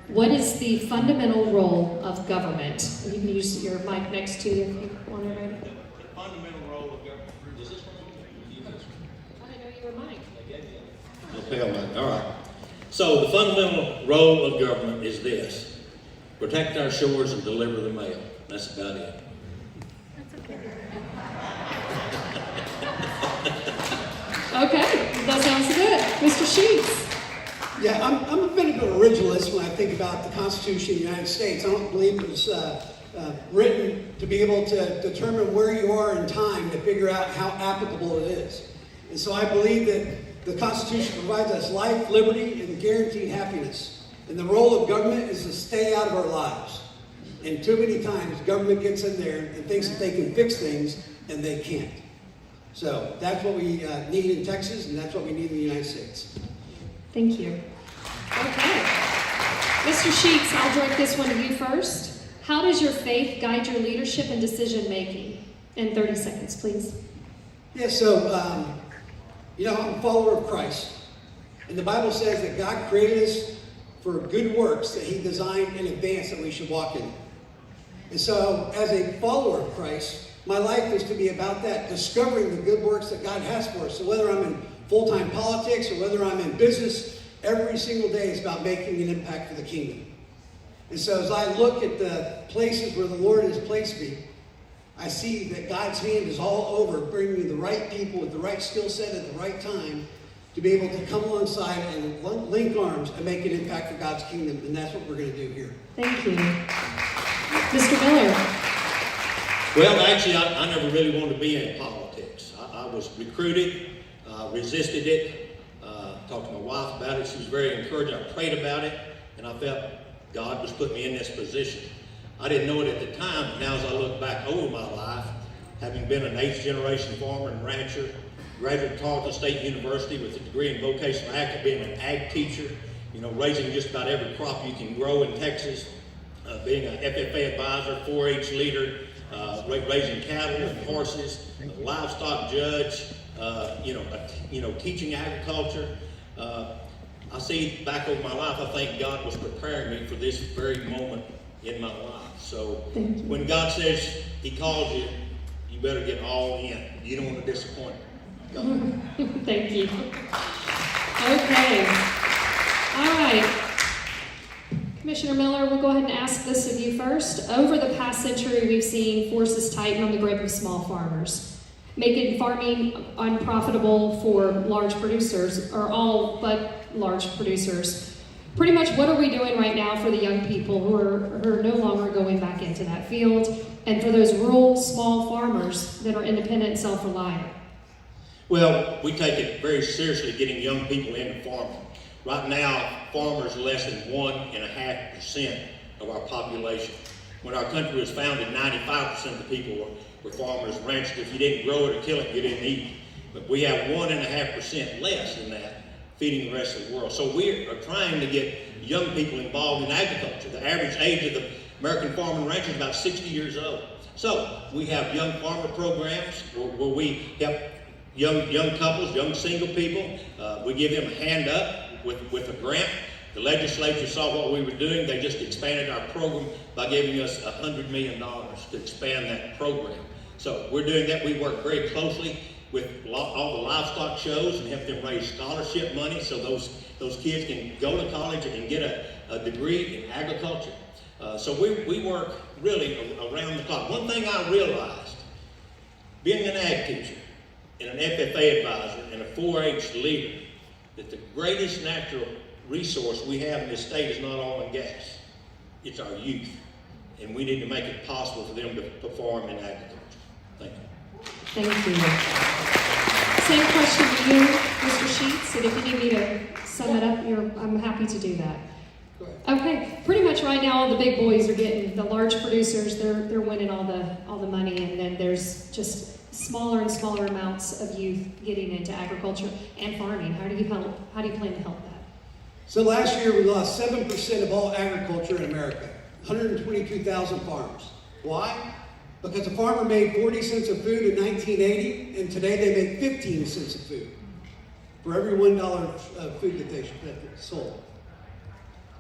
What is the fundamental role of government? You can use your mic next to you if you want to write it. The fundamental role of government. Is this one? I didn't know you were mic. Okay, all right. So the fundamental role of government is this: protect our shores and deliver the mail. That's about it. Okay, that sounds good. Mr. Sheets. Yeah, I'm a bit of an originalist when I think about the Constitution of the United States. I don't believe it was written to be able to determine where you are in time to figure out how applicable it is. And so I believe that the Constitution provides us life, liberty, and guaranteed happiness. And the role of government is to stay out of our lives. And too many times, government gets in there and thinks that they can fix things, and they can't. So that's what we need in Texas, and that's what we need in the United States. Thank you. Okay. Mr. Sheets, I'll direct this one to you first. How does your faith guide your leadership and decision making? In 30 seconds, please. Yeah, so, I'm a follower of Christ. And the Bible says that God created us for good works that He designed in advance that we should walk in. And so, as a follower of Christ, my life is to be about that, discovering the good works that God has for us. So whether I'm in full-time politics or whether I'm in business, every single day is about making an impact for the kingdom. And so as I look at the places where the Lord has placed me, I see that God's hand is all over bringing me the right people with the right skill set at the right time to be able to come alongside and link arms and make an impact for God's kingdom. And that's what we're going to do here. Thank you. Mr. Miller. Well, actually, I never really wanted to be in politics. I was recruited, resisted it, talked to my wife about it. She was very encouraging. I prayed about it, and I felt God was putting me in this position. I didn't know it at the time, but now as I look back over my life, having been an 8th generation farmer and rancher, graduate of Tarleton State University with a degree in vocational ag, being an ag teacher, raising just about every crop you can grow in Texas, being an FFA advisor, 4-H leader, raising cattle and horses, a livestock judge, teaching agriculture. I see back over my life, I think God was preparing me for this very moment in my life. So when God says He calls you, you better get all in. You don't want to disappoint God. Thank you. Okay. All right. Commissioner Miller, we'll go ahead and ask this of you first. Over the past century, we've seen forces tighten on the grip of small farmers, making farming unprofitable for large producers, or all but large producers. Pretty much what are we doing right now for the young people who are no longer going back into that field, and for those rural small farmers that are independent and self-reliant? Well, we take it very seriously getting young people into farming. Right now, farmers are less than 1.5% of our population. When our country was founded, 95% of the people were farmers and ranchers. If you didn't grow it or kill it, you didn't eat it. But we have 1.5% less than that feeding the rest of the world. So we are trying to get young people involved in agriculture. The average age of the American farmer and rancher is about 60 years old. So we have young farmer programs where we help young couples, young single people. We give them a hand up with a grant. The legislature saw what we were doing. They just expanded our program by giving us $100 million to expand that program. So we're doing that. We work very closely with all the livestock shows and help them raise scholarship money so those kids can go to college and get a degree in agriculture. So we work really around the clock. One thing I realized, being an ag teacher and an FFA advisor and a 4-H leader, that the greatest natural resource we have in this state is not oil and gas. It's our youth. And we need to make it possible for them to perform in agriculture. Thank you. Thank you. Same question to you, Mr. Sheets, and if you need me to sum it up, I'm happy to do that. Okay, pretty much right now all the big boys are getting, the large producers, they're winning all the money, and then there's just smaller and smaller amounts of youth getting into agriculture and farming. How do you plan to help that? So last year we lost 7% of all agriculture in America, 122,000 farms. Why? Because a farmer made 40 cents of food in 1980, and today they make 15 cents of food for every $1 of food that they sold.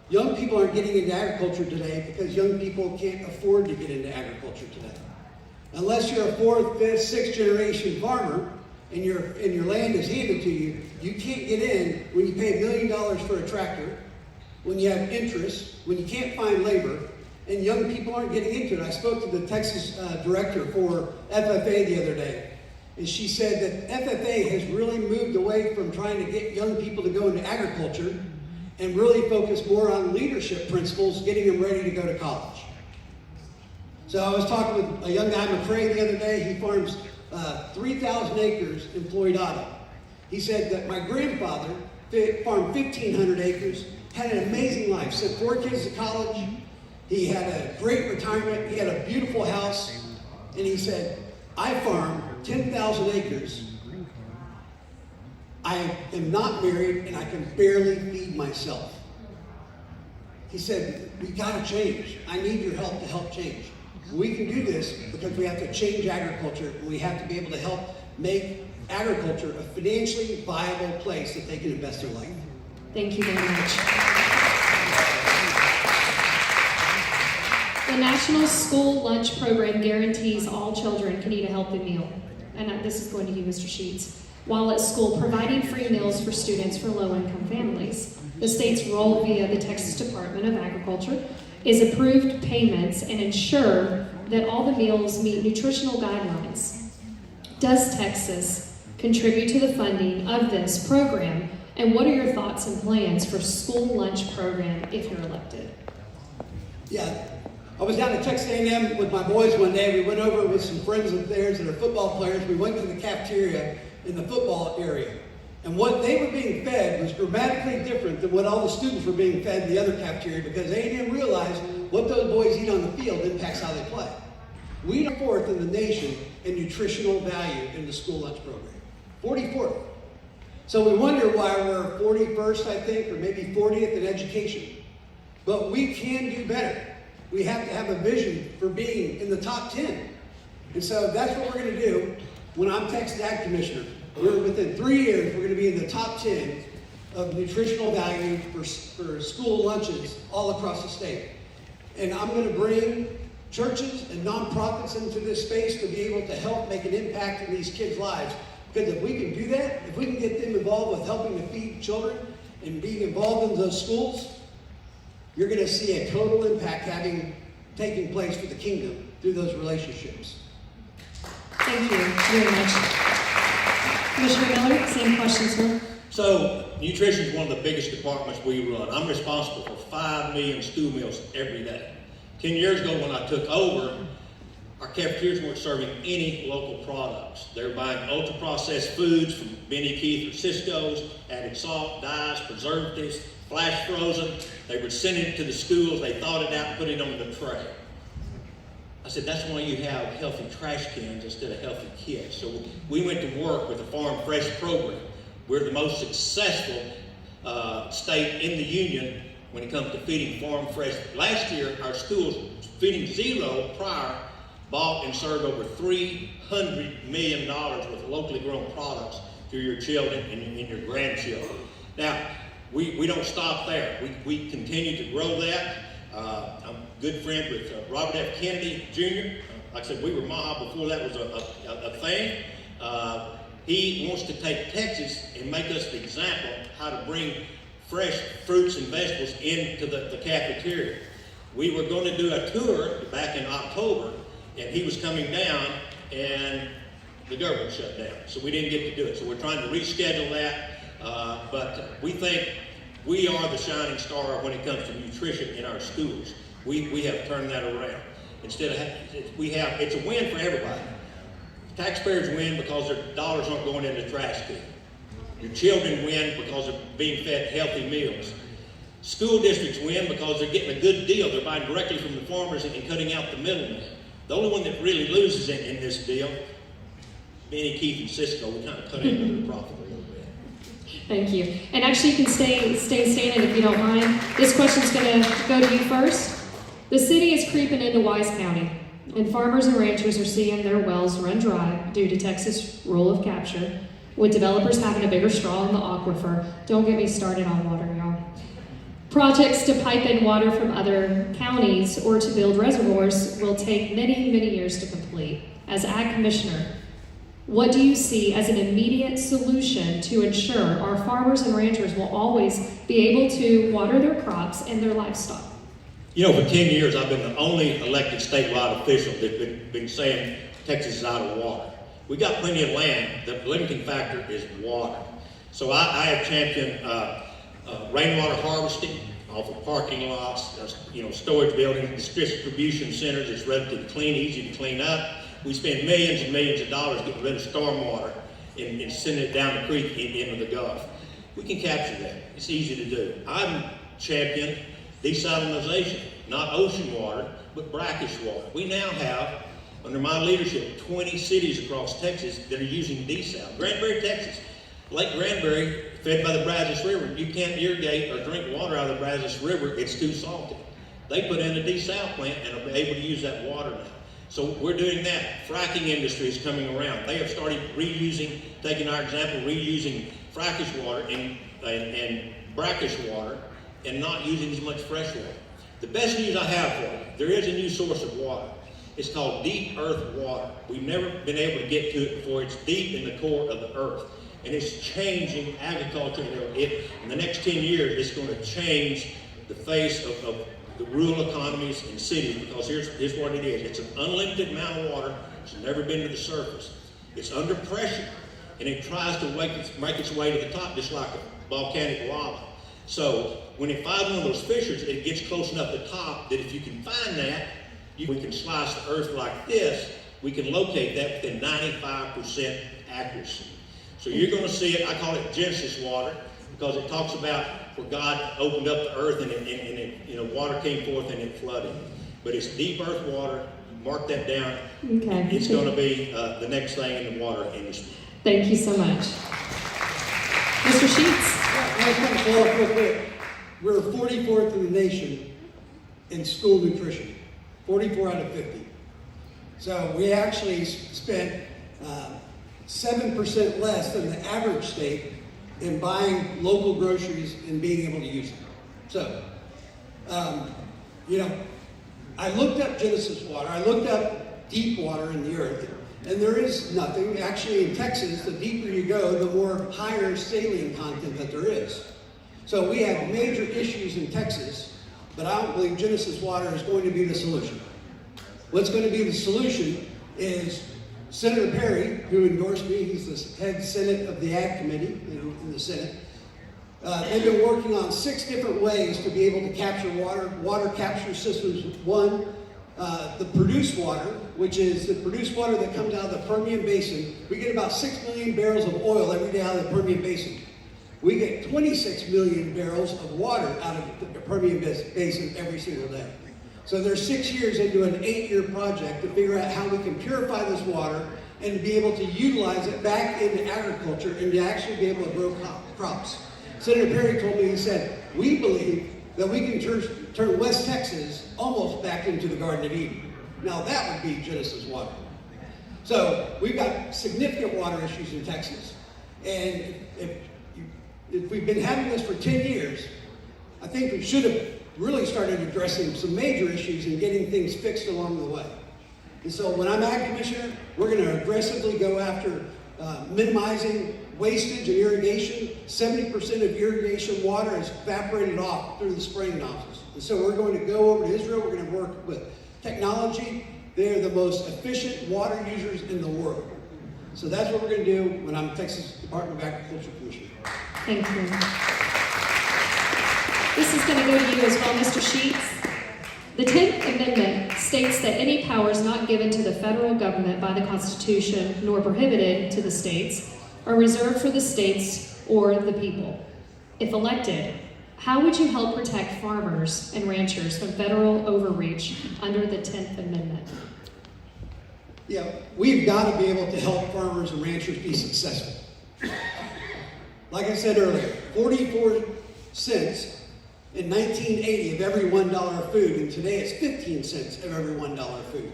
Young people aren't getting into agriculture today because young people can't afford to get into agriculture today. Unless you're a 4th, 5th, 6th generation farmer and your land is handed to you, you can't get in when you pay $1 million for a tractor, when you have interest, when you can't find labor, and young people aren't getting into it. I spoke to the Texas director for FFA the other day, and she said that FFA has really moved away from trying to get young people to go into agriculture and really focus more on leadership principles, getting them ready to go to college. So I was talking with a young guy, McCray, the other day. He farms 3,000 acres in Floydada. He said that my grandfather farmed 1,500 acres, had an amazing life, sent 4 kids to college. He had a great retirement. He had a beautiful house. And he said, I farm 10,000 acres. I am not married and I can barely feed myself. He said, we gotta change. I need your help to help change. We can do this because we have to change agriculture, and we have to be able to help make agriculture a financially viable place that they can invest their life. Thank you very much. The National School Lunch Program guarantees all children can eat a healthy meal. And this is going to you, Mr. Sheets. While at school, providing free meals for students for low-income families. The state's role via the Texas Department of Agriculture is approved payments and ensure that all the meals meet nutritional guidelines. Does Texas contribute to the funding of this program? And what are your thoughts and plans for school lunch program if you're elected? Yeah, I was down at Texas A&M with my boys one day. We went over with some friends of theirs that are football players. We went to the cafeteria in the football area. And what they were being fed was dramatically different than what all the students were being fed in the other cafeteria, because A&M realized what those boys eat on the field impacts how they play. We are 4th in the nation in nutritional value in the school lunch program. 44th. So we wonder why we're 41st, I think, or maybe 40th in education. But we can do better. We have to have a vision for being in the top 10. And so that's what we're going to do when I'm Texas Ag Commissioner. Within 3 years, we're going to be in the top 10 of nutritional value for school lunches all across the state. And I'm going to bring churches and nonprofits into this space to be able to help make an impact in these kids' lives. Because if we can do that, if we can get them involved with helping to feed children and being involved in those schools, you're going to see a total impact taking place for the kingdom through those relationships. Thank you very much. Commissioner Miller, same question, sir. So, nutrition is one of the biggest departments we run. I'm responsible for 5 million school meals every day. 10 years ago when I took over, our cafeterias weren't serving any local products. They were buying ultra-processed foods from Benny Keith or Cisco's, added salt, dyes, preservatives, flash frozen. They were sending it to the schools. They thawed it out and put it on the tray. I said, that's why you have healthy trash cans instead of healthy kids. So we went to work with the Farm Fresh program. We're the most successful state in the union when it comes to feeding Farm Fresh. Last year, our schools, Feeding Zero prior, bought and served over $300 million with locally grown products to your children and your grandchildren. Now, we don't stop there. We continue to grow that. I'm a good friend with Robert F. Kennedy Jr. Like I said, we were MAHA before that was a thing. He wants to take Texas and make us the example how to bring fresh fruits and vegetables into the cafeteria. We were going to do a tour back in October, and he was coming down, and the government shut down. So we didn't get to do it. So we're trying to reschedule that. But we think we are the shining star when it comes to nutrition in our schools. We have turned that around. Instead of it's a win for everybody. Taxpayers win because their dollars aren't going in the trash can. Your children win because they're being fed healthy meals. School districts win because they're getting a good deal. They're buying directly from the farmers and cutting out the middleman. The only one that really loses in this deal, Benny Keith and Cisco, we kind of cut into their profit a little bit. Thank you. And actually, you can stay standing if you don't mind. This question's going to go to you first. The city is creeping into Wise County, and farmers and ranchers are seeing their wells run dry due to Texas' rule of capture, with developers having a bigger straw in the aquifer. Don't get me started on water, y'all. Projects to pipe in water from other counties or to build reservoirs will take many, many years to complete. As Ag Commissioner, what do you see as an immediate solution to ensure our farmers and ranchers will always be able to water their crops and their livestock? You know, for 10 years, I've been the only elected statewide official that's been saying Texas is out of water. We got plenty of land. The limiting factor is water. So I have championed rainwater harvesting off of parking lots, storage buildings, distribution centers. It's relatively clean, easy to clean up. We spend millions and millions of dollars getting rid of stormwater and sending it down the creek into the Gulf. We can capture that. It's easy to do. I'm championing desalinization, not ocean water, but brackish water. We now have, under my leadership, 20 cities across Texas that are using desal. Granbury, Texas, Lake Granbury, fed by the Brazos River. You can't irrigate or drink water out of the Brazos River. It's too salty. They put in a desal plant and are able to use that water now. So we're doing that. Fracking industry is coming around. They have started reusing, taking our example, reusing frackish water and brackish water and not using as much fresh water. The best news I have for you, there is a new source of water. It's called deep earth water. We've never been able to get to it before. It's deep in the core of the earth. And it's changing agriculture. In the next 10 years, it's going to change the face of the rural economies and cities, because here's what it is. It's an unlimited amount of water. It's never been to the surface. It's under pressure, and it tries to make its way to the top, just like a volcanic lava. So when it finds one of those fissures, it gets close enough to the top that if you can find that, we can slice the earth like this. We can locate that within 95% accuracy. So you're going to see it. I call it Genesis water, because it talks about where God opened up the earth and water came forth and it flooded. But it's deep earth water. Mark that down. Okay. It's going to be the next thing in the water industry. Thank you so much. Mr. Sheets. I just want to follow up real quick. We're 44th in the nation in school nutrition, 44 out of 50. So we actually spent 7% less than the average state in buying local groceries and being able to use them. So, I looked up Genesis water. I looked up deep water in the earth, and there is nothing. Actually, in Texas, the deeper you go, the more higher saline content that there is. So we have major issues in Texas, but I don't believe Genesis water is going to be the solution. What's going to be the solution is Senator Perry, who endorsed me. He's the head Senate of the Ag Committee in the Senate. They've been working on 6 different ways to be able to capture water. Water capture systems, one. the produced water, which is the produced water that comes out of the Permian Basin. We get about 6 million barrels of oil every day out of the Permian Basin. We get 26 million barrels of water out of the Permian Basin every single day. So they're 6 years into an 8-year project to figure out how we can purify this water and to be able to utilize it back into agriculture and to actually be able to grow crops. Senator Perry told me, he said, we believe that we can turn West Texas almost back into the Garden of Eden. Now that would be Genesis water. So we've got significant water issues in Texas. And if we've been having this for 10 years, I think we should have really started addressing some major issues and getting things fixed along the way. And so when I'm Ag Commissioner, we're going to aggressively go after minimizing wastage and irrigation. 70% of irrigation water is evaporated off through the spraying nozzles. And so we're going to go over to Israel. We're going to work with technology. They're the most efficient water users in the world. So that's what we're going to do when I'm Texas Department of Agriculture Commissioner. Thank you. This is going to go to you as well, Mr. Sheets. The 10th Amendment states that any powers not given to the federal government by the Constitution nor prohibited to the states are reserved for the states or the people. If elected, how would you help protect farmers and ranchers from federal overreach under the 10th Amendment? Yeah, we've got to be able to help farmers and ranchers be successful. Like I said earlier, 44 cents in 1980 of every $1 of food, and today it's 15 cents of every $1 of food.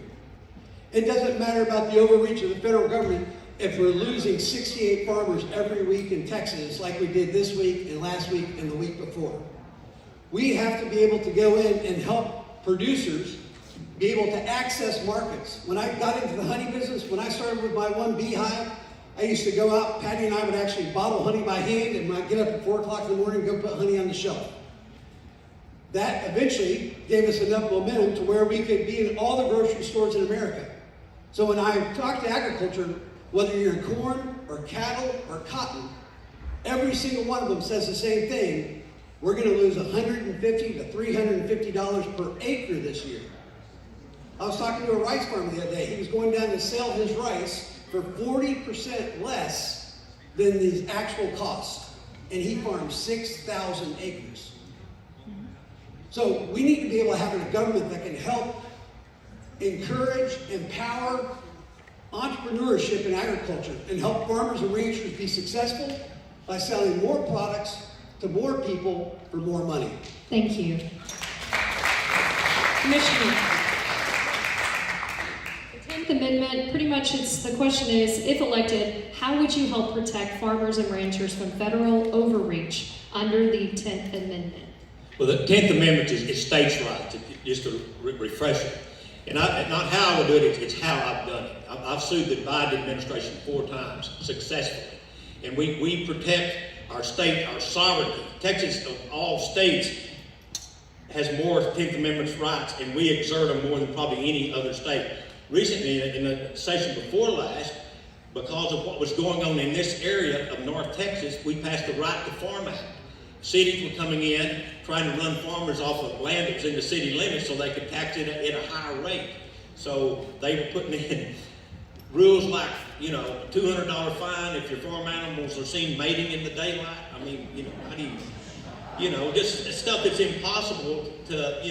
It doesn't matter about the overreach of the federal government if we're losing 68 farmers every week in Texas like we did this week and last week and the week before. We have to be able to go in and help producers be able to access markets. When I got into the honey business, when I started with my one beehive, I used to go out, Patty and I would actually bottle honey by hand, and when I get up at 4 o'clock in the morning, go put honey on the shelf. That eventually gave us enough momentum to where we could be in all the grocery stores in America. So when I talk to agriculture, whether you're in corn or cattle or cotton, every single one of them says the same thing. We're going to lose $150 to $350 per acre this year. I was talking to a rice farmer the other day. He was going down to sell his rice for 40% less than the actual cost. And he farms 6,000 acres. So we need to be able to have a government that can help encourage, empower entrepreneurship in agriculture and help farmers and ranchers be successful by selling more products to more people for more money. Thank you. Commissioner. The 10th Amendment, pretty much the question is, if elected, how would you help protect farmers and ranchers from federal overreach under the 10th Amendment? Well, the 10th Amendment is states' rights, just to refresh it. And not how I would do it, it's how I've done it. I've sued the Biden administration 4 times successfully. And we protect our state, our sovereignty. Texas, of all states, has more 10th Amendment rights, and we exert them more than probably any other state. Recently, in the session before last, because of what was going on in this area of North Texas, we passed the Right to Farm Act. Cities were coming in, trying to run farmers off of land that was in the city limits so they could tax it at a higher rate. So they were putting in rules like, $200 fine if your farm animals are seen mating in the daylight. I mean, how do you, just stuff that's impossible to,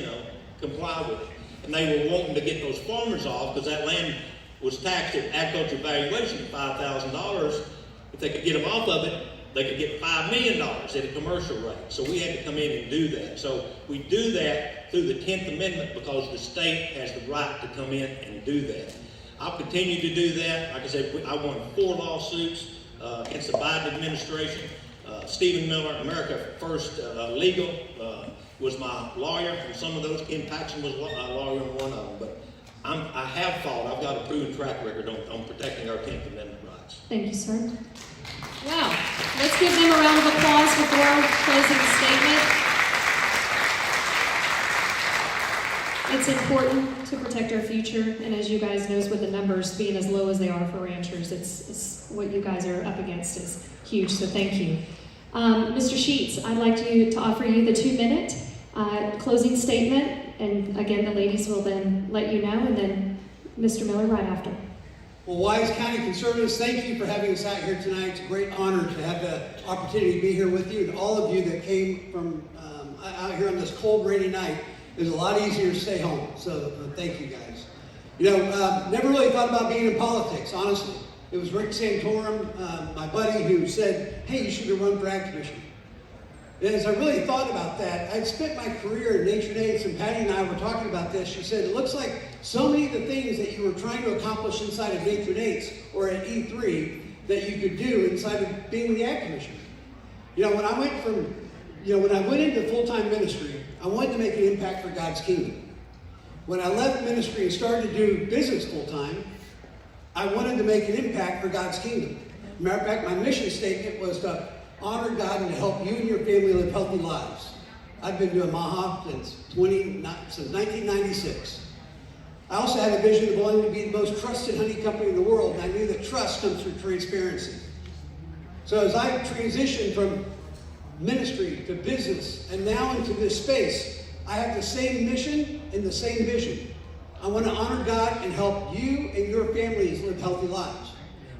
comply with. And they were wanting to get those farmers off because that land was taxed at agriculture valuation at $5,000. If they could get them off of it, they could get $5 million at a commercial rate. So we had to come in and do that. So we do that through the 10th Amendment because the state has the right to come in and do that. I'll continue to do that. Like I said, I won 4 lawsuits against the Biden administration. Stephen Miller, America First Legal, was my lawyer, and some of those, Ken Paxson was a lawyer on one of them. But I have fought. I've got a proven track record on protecting our 10th Amendment rights. Thank you, sir. Wow. Let's give them a round of applause before our closing statement. It's important to protect our future, and as you guys know, with the numbers being as low as they are for ranchers, it's what you guys are up against is huge, so thank you. Mr. Sheets, I'd like to offer you the 2-minute closing statement. and again, the ladies will then let you know, and then Mr. Miller right after. Well, Wise County Conservatives, thank you for having us out here tonight. It's a great honor to have the opportunity to be here with you, and all of you that came from out here on this cold, rainy night. It was a lot easier to stay home, so thank you guys. You know, never really thought about being in politics, honestly. It was Rick Santorum, my buddy, who said, hey, you should go run for Ag Commission. And as I really thought about that, I'd spent my career in Nature Dates, and Patty and I were talking about this. She said, it looks like so many of the things that you were trying to accomplish inside of Nature Dates or at E3 that you could do inside of being with the Ag Commission. You know, when I went into full-time ministry, I wanted to make an impact for God's kingdom. When I left ministry and started to do business full-time, I wanted to make an impact for God's kingdom. Matter of fact, my mission statement was to honor God and to help you and your family live healthy lives. I've been doing MAHA since 1996. I also had a vision of wanting to be the most trusted honey company in the world, and I knew that trust comes through transparency. So as I transitioned from ministry to business and now into this space, I have the same mission and the same vision. I want to honor God and help you and your families live healthy lives.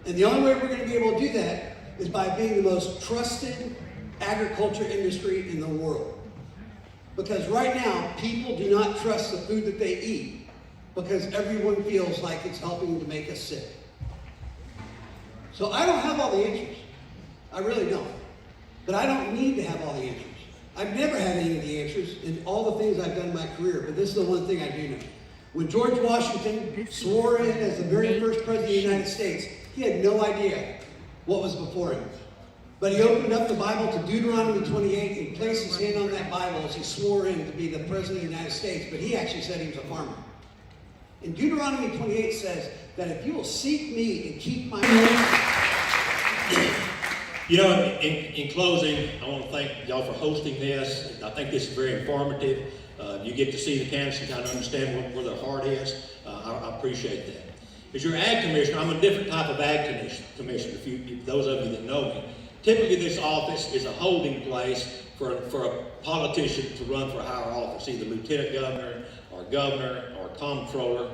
And the only way we're going to be able to do that is by being the most trusted agriculture industry in the world. Because right now, people do not trust the food that they eat because everyone feels like it's helping to make us sick. So I don't have all the answers. I really don't. But I don't need to have all the answers. I've never had any of the answers in all the things I've done in my career, but this is the one thing I do know. When George Washington swore in as the very first president of the United States, he had no idea what was before him. But he opened up the Bible to Deuteronomy 28 and placed his hand on that Bible as he swore in to be the president of the United States, but he actually said he was a farmer. And Deuteronomy 28 says that if you will seek me and keep my You know, in closing, I want to thank y'all for hosting this. I think this is very informative. You get to see the candidates and kind of understand where their heart is. I appreciate that. As your Ag Commissioner, I'm a different type of Ag Commissioner, those of you that know me. Typically, this office is a holding place for a politician to run for a higher office, either lieutenant governor, or comptroller.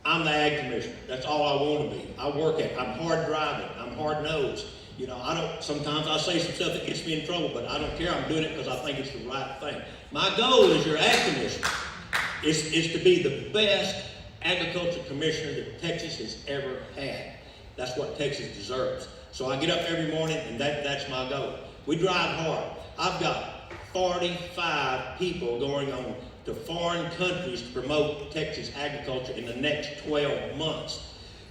I'm the Ag Commissioner. That's all I want to be. I work at it. I'm hard driving. I'm hard nosed. You know, sometimes I say some stuff that gets me in trouble, but I don't care. I'm doing it because I think it's the right thing. My goal as your Ag Commissioner is to be the best agriculture commissioner that Texas has ever had. That's what Texas deserves. So I get up every morning and that's my goal. We drive hard. I've got 45 people going on to foreign countries to promote Texas agriculture in the next 12 months.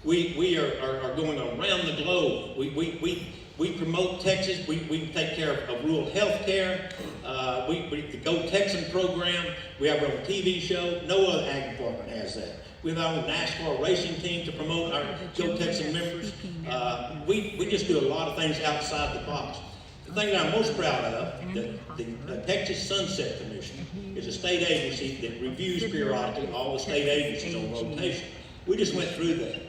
We are going around the globe. We promote Texas. We take care of rural health care. The Go Texan program. We have our own TV show. No other ag department has that. We have our own NASCAR racing team to promote our Go Texan members. We just do a lot of things outside the box. The thing that I'm most proud of, the Texas Sunset Commission is a state agency that reviews periodically all the state agencies on rotation. We just went through that.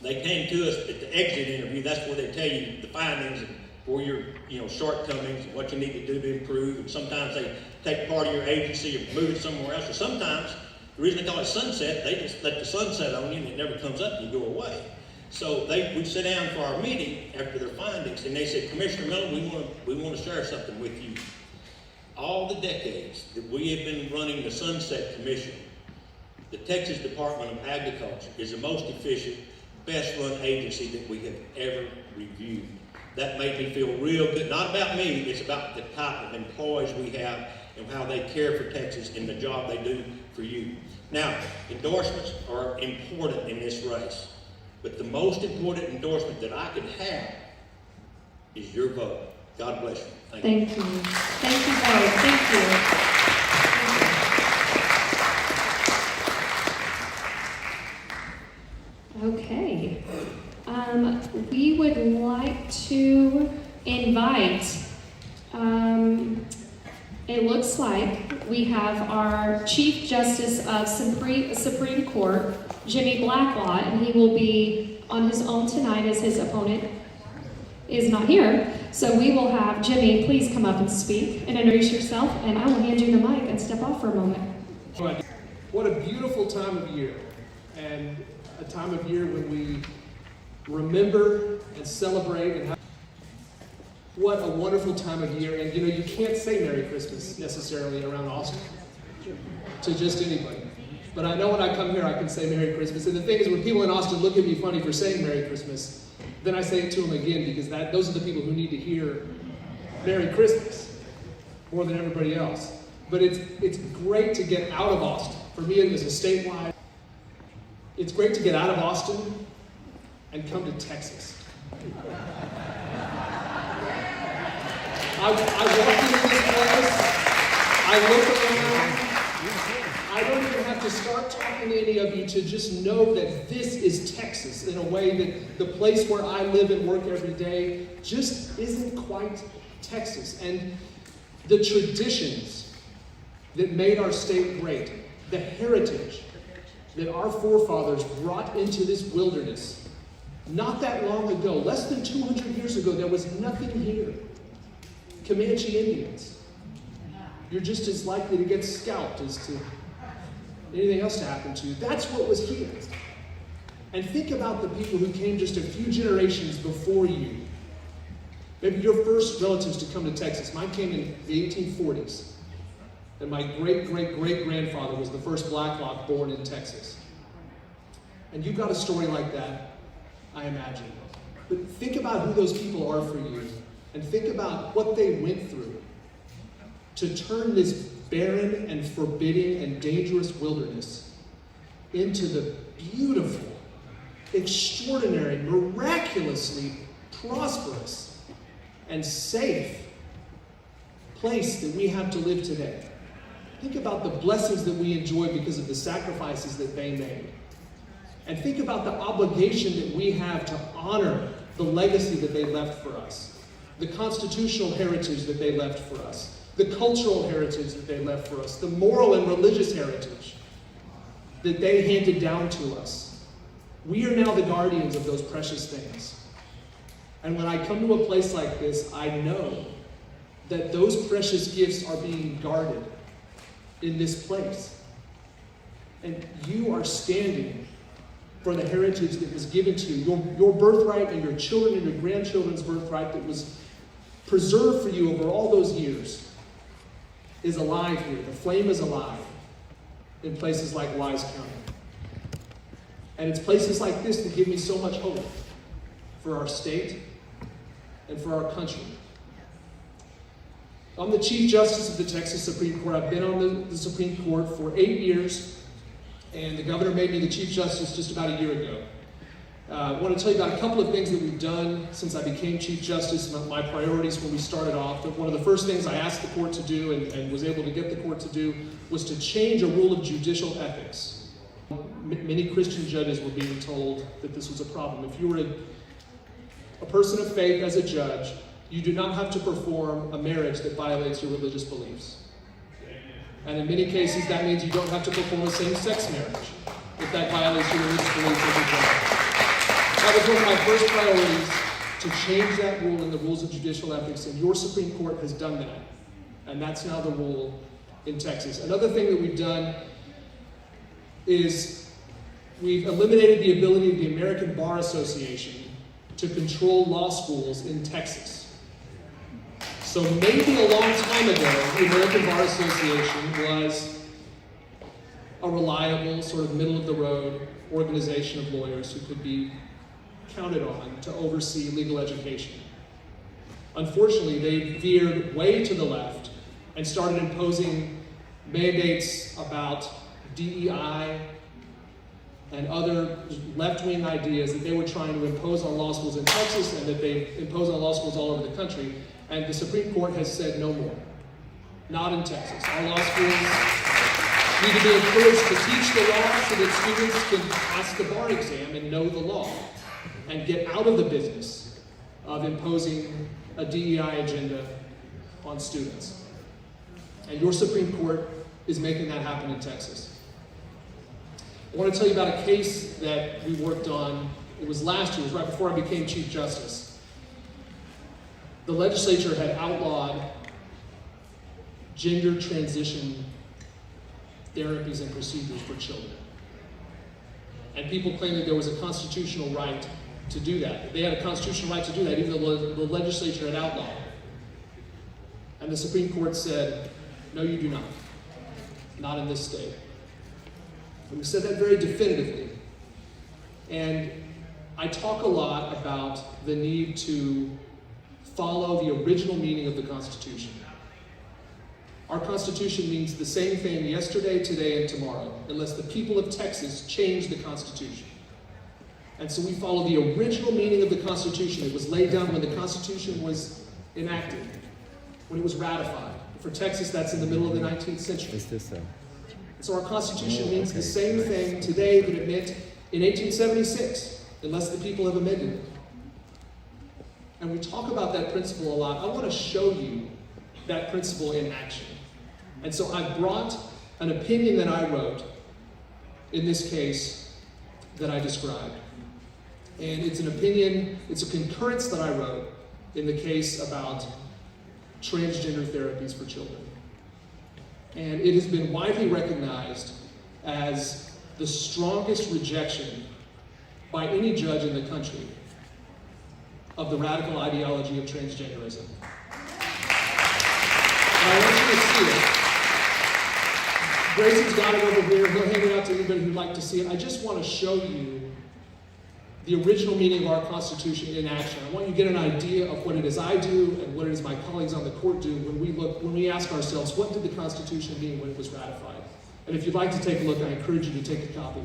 They came to us at the exit interview. That's where they tell you the findings and where your shortcomings and what you need to do to improve. And sometimes they take part of your agency and move it somewhere else. Or sometimes, the reason they call it sunset, they just let the sun set on you and it never comes up and you go away. So we'd sit down for our meeting after their findings and they said, Commissioner Miller, we want to share something with you. All the decades that we have been running the Sunset Commission, the Texas Department of Agriculture is the most efficient, best run agency that we have ever reviewed. That made me feel real good. Not about me, it's about the type of employees we have and how they care for Texas and the job they do for you. Now, endorsements are important in this race, but the most important endorsement that I could have is your vote. God bless you. Thank you. Thank you both. Thank you. Okay. We would like to invite, it looks like we have our Chief Justice of Supreme Court, Jimmy Blacklaw, and he will be on his own tonight as his opponent is not here. So we will have Jimmy, please come up and speak and introduce yourself, and I will hand you the mic and step off for a moment. What a beautiful time of year, and a time of year when we remember and celebrate and have. What a wonderful time of year, and you can't say Merry Christmas necessarily around Austin to just anybody. But I know when I come here I can say Merry Christmas, and the thing is when people in Austin look at me funny for saying Merry Christmas, then I say it to them again because those are the people who need to hear Merry Christmas more than everybody else. But it's great to get out of Austin. For me, it was a statewide. It's great to get out of Austin and come to Texas. I walk into this place, I look around, I don't even have to start talking to any of you to just know that this is Texas in a way that the place where I live and work every day just isn't quite Texas. And the traditions that made our state great, the heritage that our forefathers brought into this wilderness not that long ago, less than 200 years ago, there was nothing here. Comanche Indians. You're just as likely to get scalped as to anything else to happen to you. That's what was here. And think about the people who came just a few generations before you. Maybe your first relatives to come to Texas. Mine came in the 1840s. And my great-great-great-grandfather was the first Blacklock born in Texas. And you've got a story like that, I imagine. But think about who those people are for you. And think about what they went through to turn this barren and forbidding and dangerous wilderness into the beautiful, extraordinary, miraculously prosperous, and safe place that we have to live today. Think about the blessings that we enjoy because of the sacrifices that they made. And think about the obligation that we have to honor the legacy that they left for us, the constitutional heritage that they left for us, the cultural heritage that they left for us, the moral and religious heritage that they handed down to us. We are now the guardians of those precious things. And when I come to a place like this, I know that those precious gifts are being guarded in this place. And you are standing for the heritage that was given to you, your birthright and your children and your grandchildren's birthright that was preserved for you over all those years is alive here. The flame is alive in places like Wise County. And it's places like this that give me so much hope for our state and for our country. I'm the Chief Justice of the Texas Supreme Court. I've been on the Supreme Court for 8 years, and the governor made me the Chief Justice just about a year ago. I want to tell you about a couple of things that we've done since I became Chief Justice, my priorities when we started off. One of the first things I asked the court to do and was able to get the court to do was to change a rule of judicial ethics. Many Christian judges were being told that this was a problem. If you were a person of faith as a judge, you do not have to perform a marriage that violates your religious beliefs. And in many cases, that means you don't have to perform a same-sex marriage if that violates your religious beliefs as a judge. That was one of my first priorities, to change that rule in the rules of judicial ethics, and your Supreme Court has done that. And that's now the rule in Texas. Another thing that we've done is we've eliminated the ability of the American Bar Association to control law schools in Texas. So maybe a long time ago, the American Bar Association was a reliable, sort of middle-of-the-road organization of lawyers who could be counted on to oversee legal education. Unfortunately, they veered way to the left and started imposing mandates about DEI and other left-wing ideas that they were trying to impose on law schools in Texas and that they impose on law schools all over the country. And the Supreme Court has said no more. Not in Texas. Our law schools need to be encouraged to teach the law so that students can pass the bar exam and know the law and get out of the business of imposing a DEI agenda on students. And your Supreme Court is making that happen in Texas. I want to tell you about a case that we worked on. It was last year, it was right before I became Chief Justice. The legislature had outlawed gender transition therapies and procedures for children. And people claim that there was a constitutional right to do that. They had a constitutional right to do that, even though the legislature had outlawed it. And the Supreme Court said, no, you do not. Not in this state. And we said that very definitively. And I talk a lot about the need to follow the original meaning of the Constitution. Our Constitution means the same thing yesterday, today, and tomorrow, unless the people of Texas change the Constitution. And so we follow the original meaning of the Constitution. It was laid down when the Constitution was enacted, when it was ratified. For Texas, that's in the middle of the 19th century. So our Constitution means the same thing today that it meant in 1876, unless the people have amended it. And we talk about that principle a lot. I want to show you that principle in action. And so I brought an opinion that I wrote in this case that I described. And it's an opinion, it's a concurrence that I wrote in the case about transgender therapies for children. And it has been widely recognized as the strongest rejection by any judge in the country of the radical ideology of transgenderism. And I want you to see it. Grayson's got it over here. He'll hand it out to anybody who'd like to see it. I just want to show you the original meaning of our Constitution in action. I want you to get an idea of what it is I do and what it is my colleagues on the court do when we ask ourselves, what did the Constitution mean when it was ratified? And if you'd like to take a look, I encourage you to take a copy.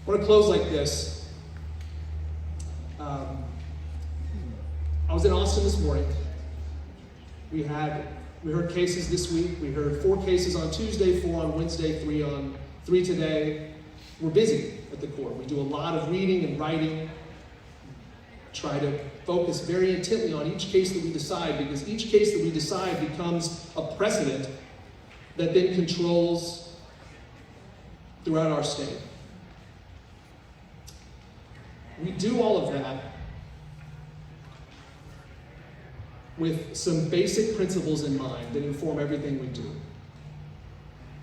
I want to close like this. I was in Austin this morning. We heard cases this week. We heard 4 cases on Tuesday, 4 on Wednesday, 3 today. We're busy at the court. We do a lot of reading and writing. Try to focus very intently on each case that we decide, because each case that we decide becomes a precedent that then controls throughout our state. We do all of that with some basic principles in mind that inform everything we do.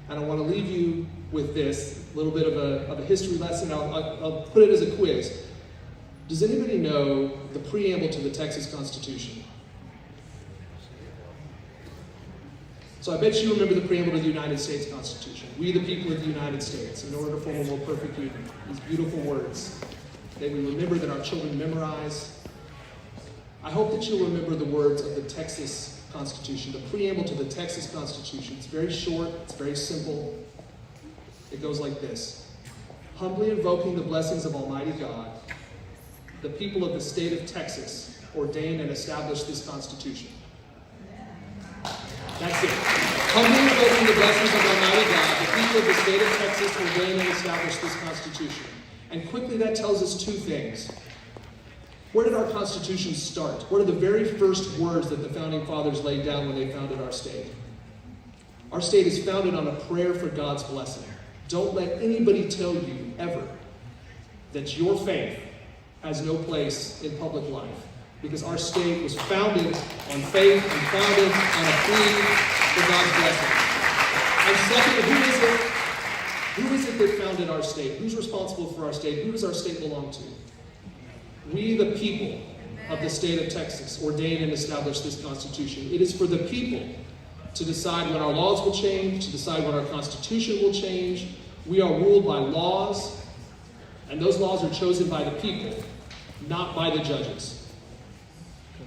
And I want to leave you with this, a little bit of a history lesson. I'll put it as a quiz. Does anybody know the preamble to the Texas Constitution? So I bet you remember the preamble to the United States Constitution. We, the people of the United States, in order to form a more perfect union. These beautiful words that we remember, that our children memorize. I hope that you'll remember the words of the Texas Constitution, the preamble to the Texas Constitution. It's very short, it's very simple. It goes like this. Humbly invoking the blessings of Almighty God, the people of the state of Texas ordain and establish this Constitution. That's it. Humbly invoking the blessings of Almighty God, the people of the state of Texas ordain and establish this Constitution. And quickly that tells us 2 things. Where did our Constitution start? What are the very first words that the Founding Fathers laid down when they founded our state? Our state is founded on a prayer for God's blessing. Don't let anybody tell you, ever, that your faith has no place in public life. Because our state was founded on faith and founded on a plea for God's blessing. And second, who is it that founded our state? Who's responsible for our state? Who does our state belong to? We, the people of the state of Texas, ordain and establish this Constitution. It is for the people to decide when our laws will change, to decide when our Constitution will change. We are ruled by laws, and those laws are chosen by the people, not by the judges.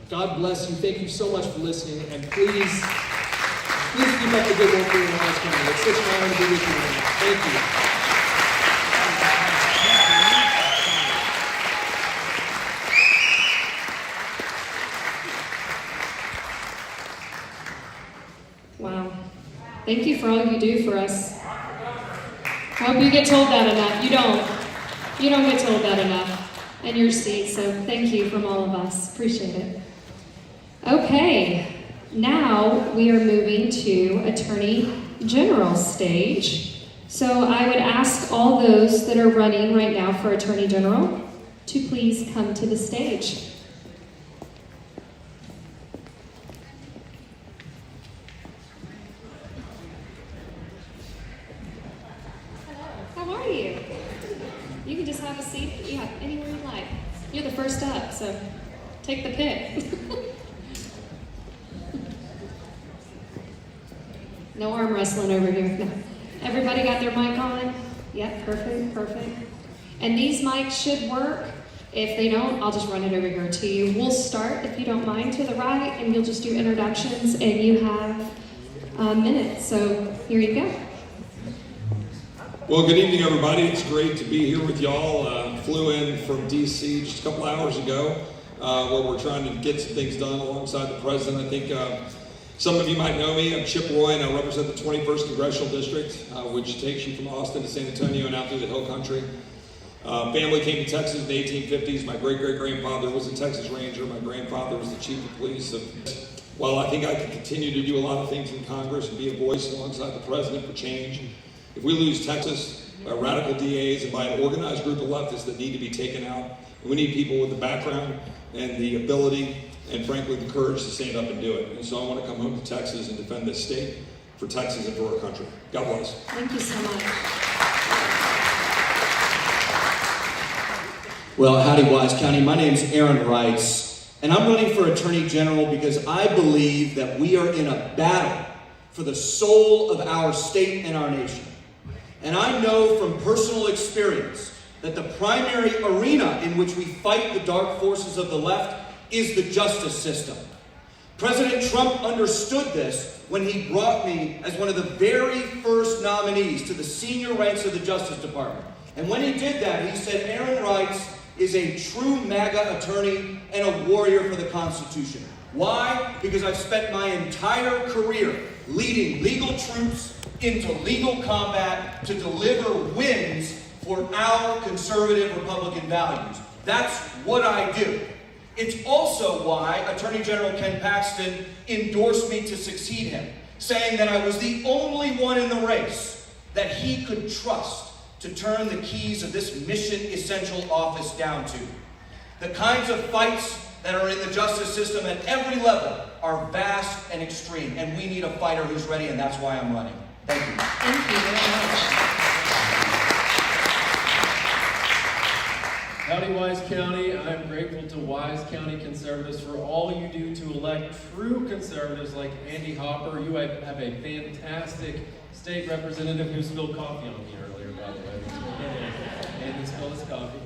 God bless you. Thank you so much for listening, and please keep up the good work here in Wise County. It's such an honor to be with you tonight. Thank you. Wow. Thank you for all you do for us. I hope you get told that enough. You don't. You don't get told that enough in your seat, so thank you from all of us. Appreciate it. Okay, now we are moving to Attorney General stage. So I would ask all those that are running right now for Attorney General to please come to the stage. so take the pick. No arm wrestling over here. No. Everybody got their mic on? Yep, perfect. And these mics should work. If they don't, I'll just run it over here to you. We'll start, if you don't mind, to the right, and you'll just do introductions, and you have a minute. So here you go. Well, good evening, everybody. It's great to be here with y'all. Flew in from D.C. just a couple hours ago, where we're trying to get some things done alongside the president. I think some of you might know me. I'm Chip Roy, and I represent the 21st Congressional District, which takes you from Austin to San Antonio and out through the Hill Country. Family came to Texas in the 1850s. My great-great-grandfather was a Texas Ranger. My grandfather was the chief of police. While I think I can continue to do a lot of things in Congress and be a voice alongside the president for change, if we lose Texas by radical DAs and by an organized group of leftists that need to be taken out, and we need people with the background and the ability and, frankly, the courage to stand up and do it. And so I want to come home to Texas and defend this state for Texas and for our country. God bless. Thank you so much. Well, howdy, Wise County. My name's Aaron Reitz, and I'm running for Attorney General because I believe that we are in a battle for the soul of our state and our nation. And I know from personal experience that the primary arena in which we fight the dark forces of the left is the justice system. President Trump understood this when he brought me as one of the very first nominees to the senior ranks of the Justice Department. And when he did that, he said, Aaron Reitz is a true MAGA attorney and a warrior for the Constitution. Why? Because I've spent my entire career leading legal troops into legal combat to deliver wins for our conservative Republican values. That's what I do. It's also why Attorney General Ken Paxton endorsed me to succeed him, saying that I was the only one in the race that he could trust to turn the keys of this mission-essential office down to. The kinds of fights that are in the justice system at every level are vast and extreme, and we need a fighter who's ready, and that's why I'm running. Thank you. Thank you very much. Howdy, Wise County. I'm grateful to Wise County conservatives for all you do to elect true conservatives like Andy Hopper. You have a fantastic state representative who spilled coffee on me earlier, by the way. Andy spilled his coffee.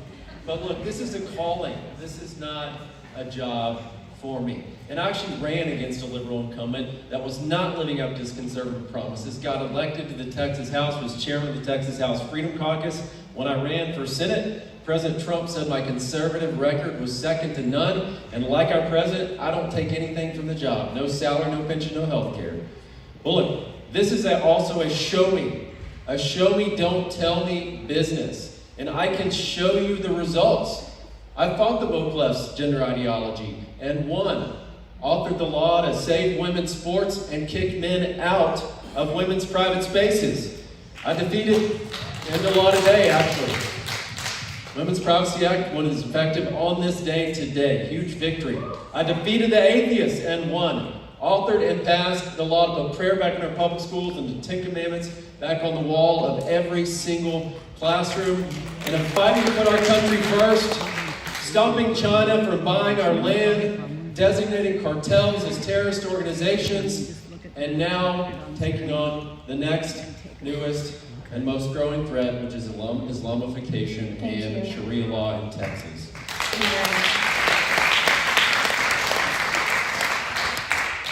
But look, this is a calling. This is not a job for me. And I actually ran against a liberal incumbent that was not living up to his conservative promises, got elected to the Texas House, was chairman of the Texas House Freedom Caucus. When I ran for Senate, President Trump said my conservative record was second to none, and like our president, I don't take anything from the job. No salary, no pension, no health care. Well, look, this is also a show me, don't tell me business. And I can show you the results. I fought the woke left's gender ideology and won. Authored the law to save women's sports and kick men out of women's private spaces. I defeated, and the law today, actually. Women's Privacy Act, one is effective on this day today. Huge victory. I defeated the atheists and won. Authored and passed the law to put prayer back in our public schools and the Ten Commandments back on the wall of every single classroom. And I'm fighting to put our country first, stopping China from buying our land, designating cartels as terrorist organizations, and now taking on the next, newest, and most growing threat, which is Islamification and Sharia law in Texas.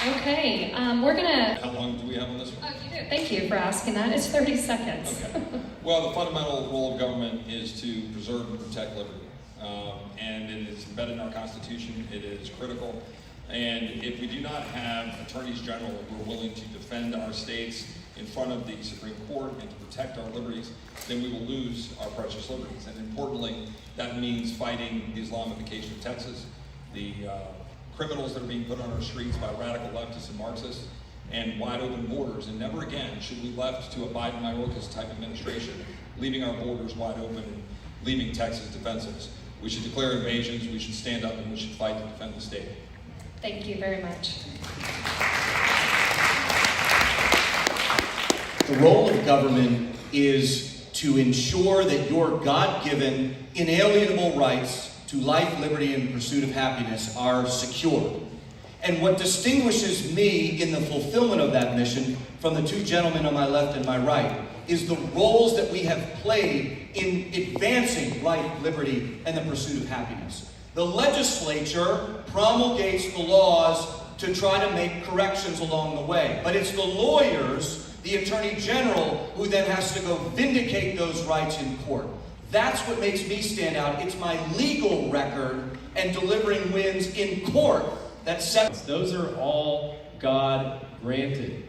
Okay, we're gonna... How long do we have on this one? Oh, you do. Thank you for asking that. It's 30 seconds. Okay. Well, the fundamental role of government is to preserve and protect liberty. And it is embedded in our Constitution. It is critical. And if we do not have attorneys general who are willing to defend our states in front of the Supreme Court and to protect our liberties, then we will lose our precious liberties. And importantly, that means fighting the Islamification of Texas, the criminals that are being put on our streets by radical leftists and Marxists, and wide open borders. And never again should we left to a Biden-Mayorkas type administration, leaving our borders wide open and leaving Texas defenseless. We should declare invasions, we should stand up, and we should fight to defend the state. Thank you very much. The role of government is to ensure that your God-given, inalienable rights to life, liberty, and pursuit of happiness are secured. And what distinguishes me in the fulfillment of that mission from the two gentlemen on my left and my right is the roles that we have played in advancing life, liberty, and the pursuit of happiness. The legislature promulgates the laws to try to make corrections along the way. But it's the lawyers, the Attorney General, who then has to go vindicate those rights in court. That's what makes me stand out. It's my legal record and delivering wins in court that sets. Those are all God granted.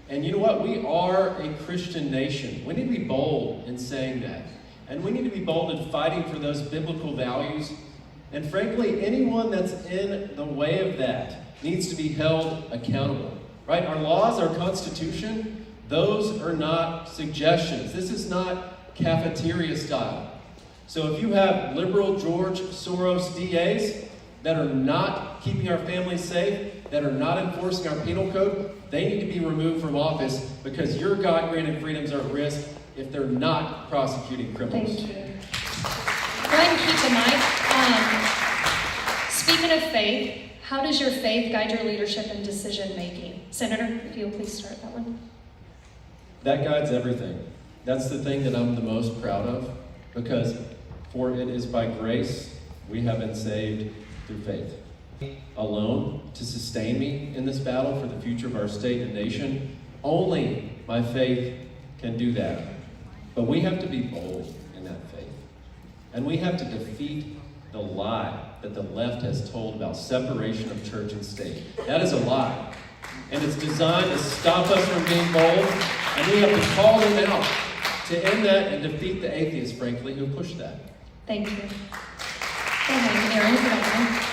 And you know what? We are a Christian nation. We need to be bold in saying that. And we need to be bold in fighting for those biblical values. And frankly, anyone that's in the way of that needs to be held accountable. Right? Our laws, our Constitution, those are not suggestions. This is not cafeteria style. So if you have liberal George Soros DAs that are not keeping our families safe, that are not enforcing our penal code, they need to be removed from office because your God-granted freedoms are at risk if they're not prosecuting criminals. Thank you. Go ahead and keep the mic. Speaking of faith, how does your faith guide your leadership and decision making? Senator, if you'll please start that one. That guides everything. That's the thing that I'm the most proud of, because for it is by grace we have been saved through faith. Alone to sustain me in this battle for the future of our state and nation, only my faith can do that. But we have to be bold in that faith. And we have to defeat the lie that the left has told about separation of church and state. That is a lie. And it's designed to stop us from being bold, and we have to call them out to end that and defeat the atheists, frankly, who push that. Thank you. Go ahead, Aaron, if you don't mind.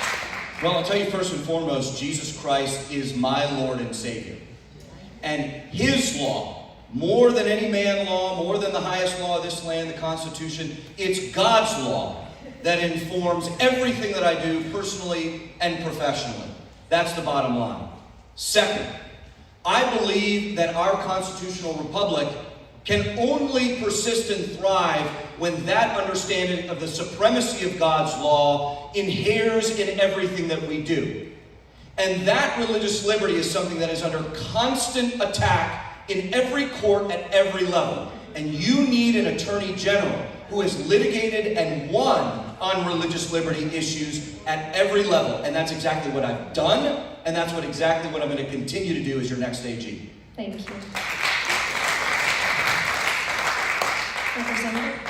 Well, I'll tell you first and foremost, Jesus Christ is my Lord and Savior. And His law, more than any man law, more than the highest law of this land, the Constitution, it's God's law that informs everything that I do personally and professionally. That's the bottom line. Second, I believe that our constitutional republic can only persist and thrive when that understanding of the supremacy of God's law inheres in everything that we do. And that religious liberty is something that is under constant attack in every court at every level. And you need an attorney general who has litigated and won on religious liberty issues at every level. And that's exactly what I've done, and that's exactly what I'm going to continue to do as your next AG. Thank you. Representative?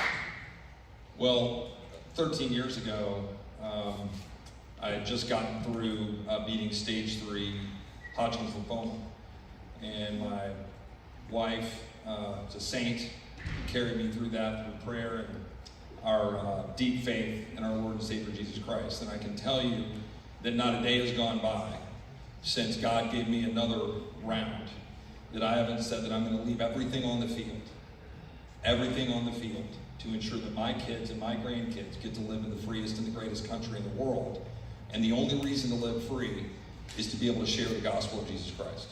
Well, 13 years ago, I had just gotten through beating stage 3 Hodgkin's lymphoma. And my wife is a saint, who carried me through that through prayer and our deep faith in our Lord and Savior Jesus Christ. And I can tell you that not a day has gone by since God gave me another round that I haven't said that I'm going to leave everything on the field, to ensure that my kids and my grandkids get to live in the freest and the greatest country in the world. And the only reason to live free is to be able to share the gospel of Jesus Christ.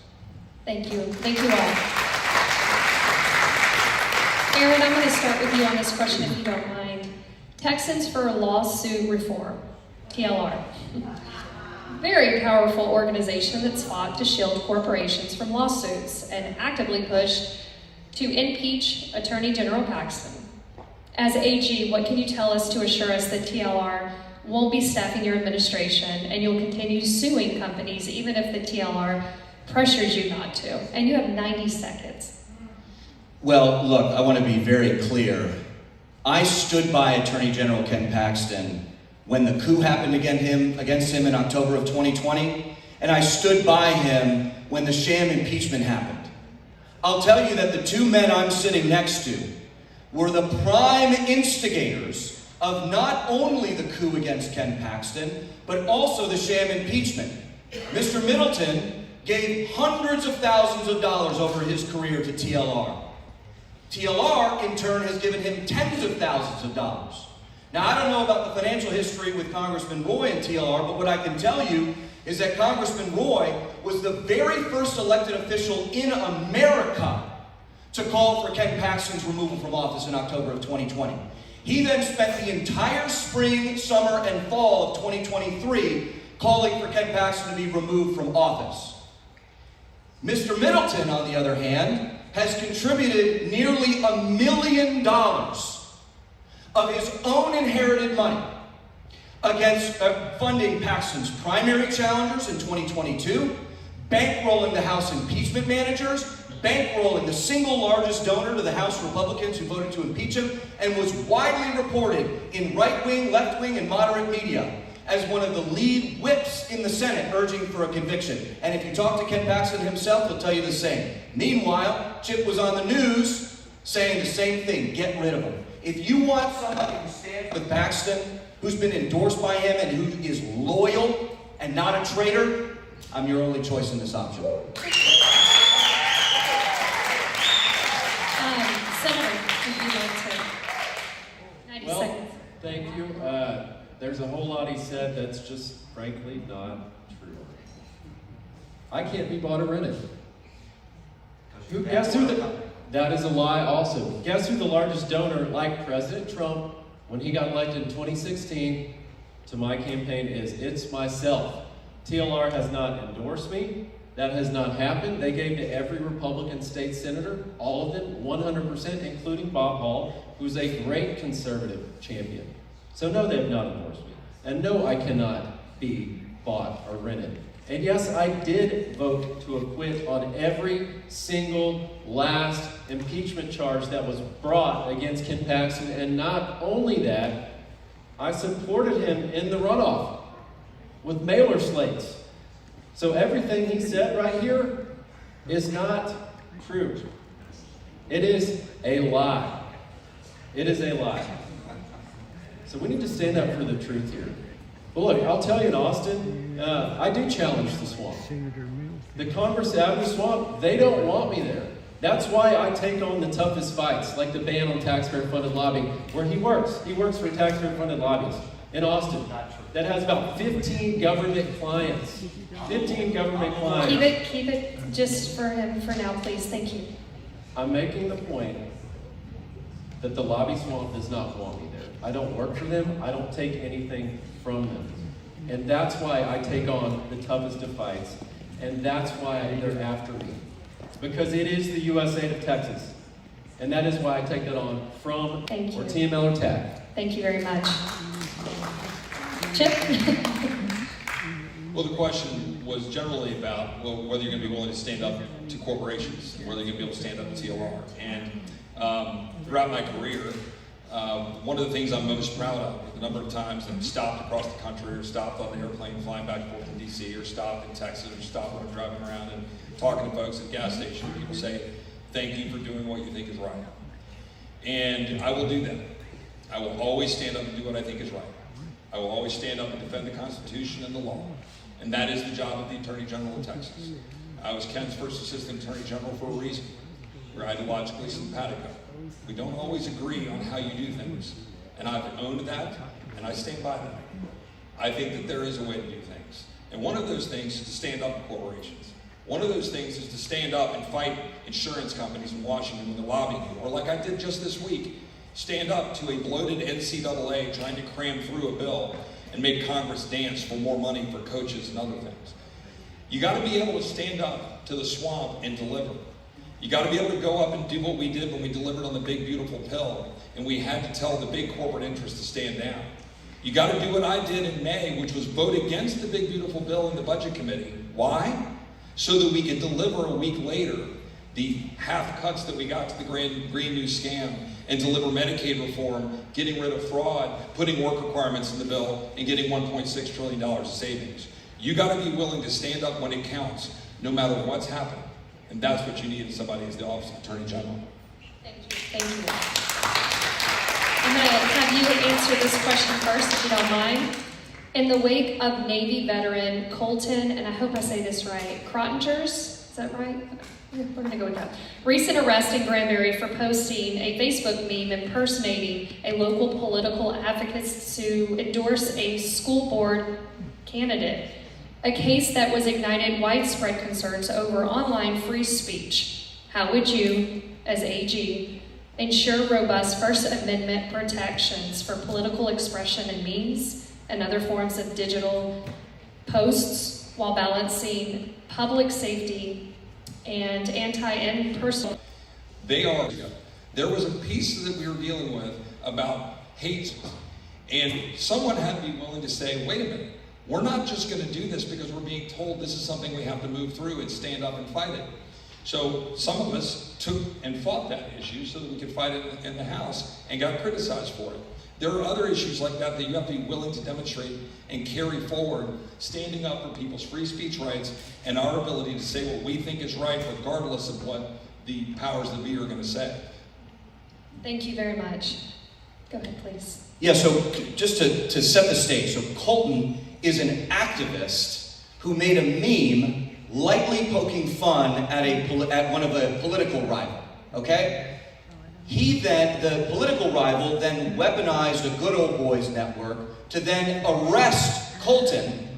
Thank you. Thank you all. Aaron, I'm going to start with you on this question if you don't mind. Texans for Lawsuit Reform, TLR. Very powerful organization that's fought to shield corporations from lawsuits and actively pushed to impeach Attorney General Paxton. As AG, what can you tell us to assure us that TLR won't be staffing your administration and you'll continue suing companies even if the TLR pressures you not to? And you have 90 seconds. Well, look, I want to be very clear. I stood by Attorney General Ken Paxton when the coup happened against him in October of 2020, and I stood by him when the sham impeachment happened. I'll tell you that the two men I'm sitting next to were the prime instigators of not only the coup against Ken Paxton, but also the sham impeachment. Mr. Middleton gave hundreds of thousands of dollars over his career to TLR. TLR, in turn, has given him tens of thousands of dollars. Now, I don't know about the financial history with Congressman Roy and TLR, but what I can tell you is that Congressman Roy was the very first elected official in America to call for Ken Paxton's removal from office in October of 2020. He then spent the entire spring, summer, and fall of 2023 calling for Ken Paxton to be removed from office. Mr. Middleton, on the other hand, has contributed nearly $1 million of his own inherited money against funding Paxton's primary challengers in 2022, bankrolling the House impeachment managers, bankrolling the single largest donor to the House Republicans who voted to impeach him, and was widely reported in right-wing, left-wing, and moderate media as one of the lead whips in the Senate urging for a conviction. And if you talk to Ken Paxton himself, he'll tell you the same. Meanwhile, Chip was on the news saying the same thing: get rid of him. If you want somebody who stands with Paxton, who's been endorsed by him and who is loyal and not a traitor, I'm your only choice in this option. Senator, would you like to? 90 Well, seconds. thank you. There's a whole lot he said that's just frankly not true. I can't be bought or rented. Guess who that is a lie also. Guess who the largest donor, like President Trump, when he got elected in 2016, to my campaign is? It's myself. TLR has not endorsed me. That has not happened. They gave to every Republican state senator, all of them, 100%, including Bob Hall, who's a great conservative champion. So no, they have not endorsed me. And no, I cannot be bought or rented. And yes, I did vote to acquit on every single last impeachment charge that was brought against Ken Paxton. And not only that, I supported him in the runoff with mailer slates. So everything he said right here is not true. It is a lie. It is a lie. So we need to stand up for the truth here. But look, I'll tell you in Austin, I do challenge the swamp. The Congress Avenue swamp, they don't want me there. That's why I take on the toughest fights, like the ban on taxpayer-funded lobbying, where he works. He works for taxpayer-funded lobbies in Austin that has about 15 government clients. 15 government clients. Keep it just for him for now, please. Thank you. I'm making the point that the lobby swamp does not want me there. I don't work for them. I don't take anything from them. And that's why I take on the toughest of fights. And that's why they're after me. Because it is the USA of Texas. And that is why I take that on from or TML or TAG. Thank you very much. Chip? Well, the question was generally about whether you're going to be willing to stand up to corporations, whether you're going to be able to stand up to TLR. And throughout my career, one of the things I'm most proud of is the number of times I've stopped across the country, or stopped on the airplane flying back and forth to DC, or stopped in Texas, or stopped when I'm driving around and talking to folks at the gas station. People say, thank you for doing what you think is right. And I will do that. I will always stand up and do what I think is right. I will always stand up and defend the Constitution and the law. And that is the job of the Attorney General of Texas. I was Ken's first Assistant Attorney General for a reason. We're ideologically simpatico. We don't always agree on how you do things. And I've owned that, and I stand by that. I think that there is a way to do things. And one of those things is to stand up to corporations. One of those things is to stand up and fight insurance companies in Washington when they're lobbying you. Or like I did just this week, stand up to a bloated NCAA trying to cram through a bill and make Congress dance for more money for coaches and other things. You got to be able to stand up to the swamp and deliver. You got to be able to go up and do what we did when we delivered on the big beautiful pill and we had to tell the big corporate interests to stand down. You got to do what I did in May, which was vote against the big beautiful bill in the budget committee. Why? So that we could deliver a week later the half cuts that we got to the Green New Scam and deliver Medicaid reform, getting rid of fraud, putting work requirements in the bill, and getting $1.6 trillion of savings. You got to be willing to stand up when it counts, no matter what's happening. And that's what you need in somebody as the Office of Attorney General. Thank you. Thank you. I'm going to have you answer this question first, if you don't mind. In the wake of Navy veteran Colton, and I hope I say this right, Crottingers, is that right? We're going to go with that. Recent arrest in Granbury for posting a Facebook meme impersonating a local political advocate to endorse a school board candidate. A case that was ignited widespread concerns over online free speech. How would you, as AG, ensure robust First Amendment protections for political expression and memes and other forms of digital posts while balancing public safety and anti-impersonal. There was a piece that we were dealing with about hate, and someone had to be willing to say, wait a minute, we're not just going to do this because we're being told this is something we have to move through and stand up and fight it. So some of us took and fought that issue so that we could fight it in the House and got criticized for it. There are other issues like that that you have to be willing to demonstrate and carry forward, standing up for people's free speech rights and our ability to say what we think is right, regardless of what the powers that be are going to say. Thank you very much. Go ahead, please. Yeah, so just to set the stage, so Colton is an activist who made a meme lightly poking fun at one of a political rival, okay? The political rival then weaponized a Good Old Boys network to then arrest Colton,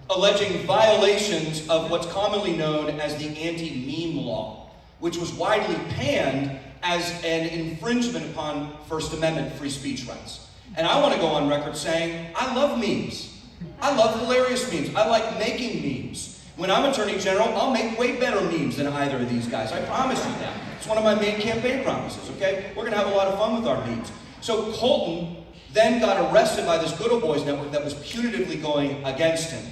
alleging violations of what's commonly known as the anti-meme law, which was widely panned as an infringement upon First Amendment free speech rights. And I want to go on record saying, I love memes. I love hilarious memes. I like making memes. When I'm Attorney General, I'll make way better memes than either of these guys. I promise you that. It's one of my main campaign promises, okay? We're going to have a lot of fun with our memes. So Colton then got arrested by this Good Old Boys network that was punitively going against him.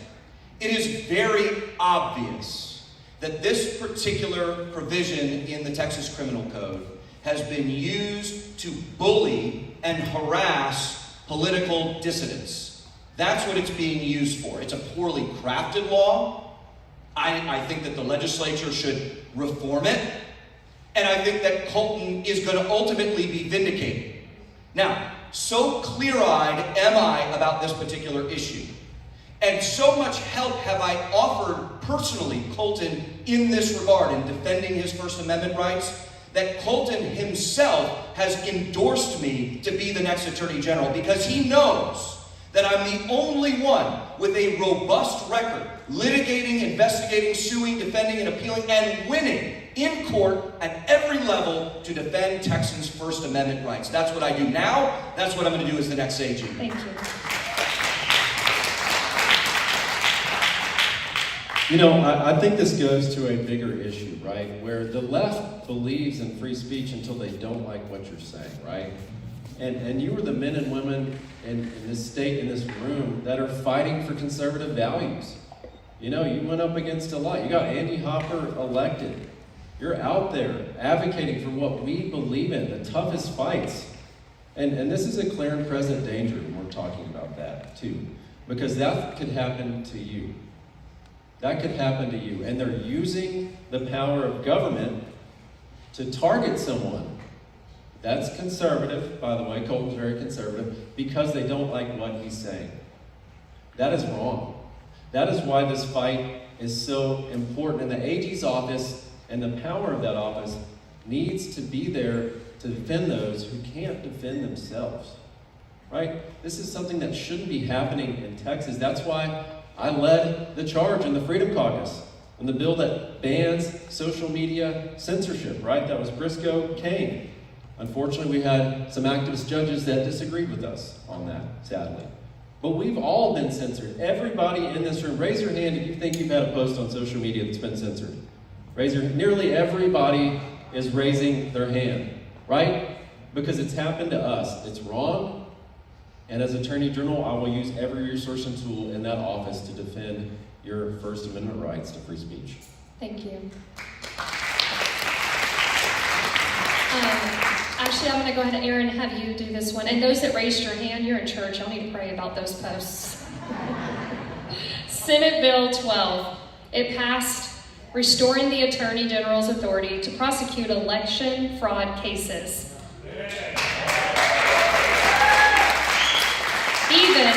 It is very obvious that this particular provision in the Texas Criminal Code has been used to bully and harass political dissidents. That's what it's being used for. It's a poorly crafted law. I think that the legislature should reform it. And I think that Colton is going to ultimately be vindicated. Now, so clear-eyed am I about this particular issue, and so much help have I offered personally Colton in this regard in defending his First Amendment rights, that Colton himself has endorsed me to be the next Attorney General because he knows that I'm the only one with a robust record, litigating, investigating, suing, defending, and appealing, and winning in court at every level to defend Texans' First Amendment rights. That's what I do now. That's what I'm going to do as the next AG. Thank you. You know, I think this goes to a bigger issue, right? Where the left believes in free speech until they don't like what you're saying, right? And you are the men and women in this state, in this room, that are fighting for conservative values. You know, you went up against a lot. You got Andy Hopper elected. You're out there advocating for what we believe in, the toughest fights. And this is a clear and present danger when we're talking about that, too. Because that could happen to you. That could happen to you. And they're using the power of government to target someone. That's conservative, by the way. Colton's very conservative, because they don't like what he's saying. That is wrong. That is why this fight is so important. And the AG's office and the power of that office needs to be there to defend those who can't defend themselves. Right? This is something that shouldn't be happening in Texas. That's why I led the charge in the Freedom Caucus on the bill that bans social media censorship, right? That was Briscoe Kane. Unfortunately, we had some activist judges that disagreed with us on that, sadly. But we've all been censored. Everybody in this room, raise your hand if you think you've had a post on social media that's been censored. Nearly everybody is raising their hand, right? Because it's happened to us. It's wrong. And as Attorney General, I will use every resource and tool in that office to defend your First Amendment rights to free speech. Thank you. Actually, I'm going to go ahead and, Aaron, have you do this one. And those that raised your hand, you're in church. Y'all need to pray about those posts. Senate Bill 12. It passed, restoring the Attorney General's authority to prosecute election fraud cases. Even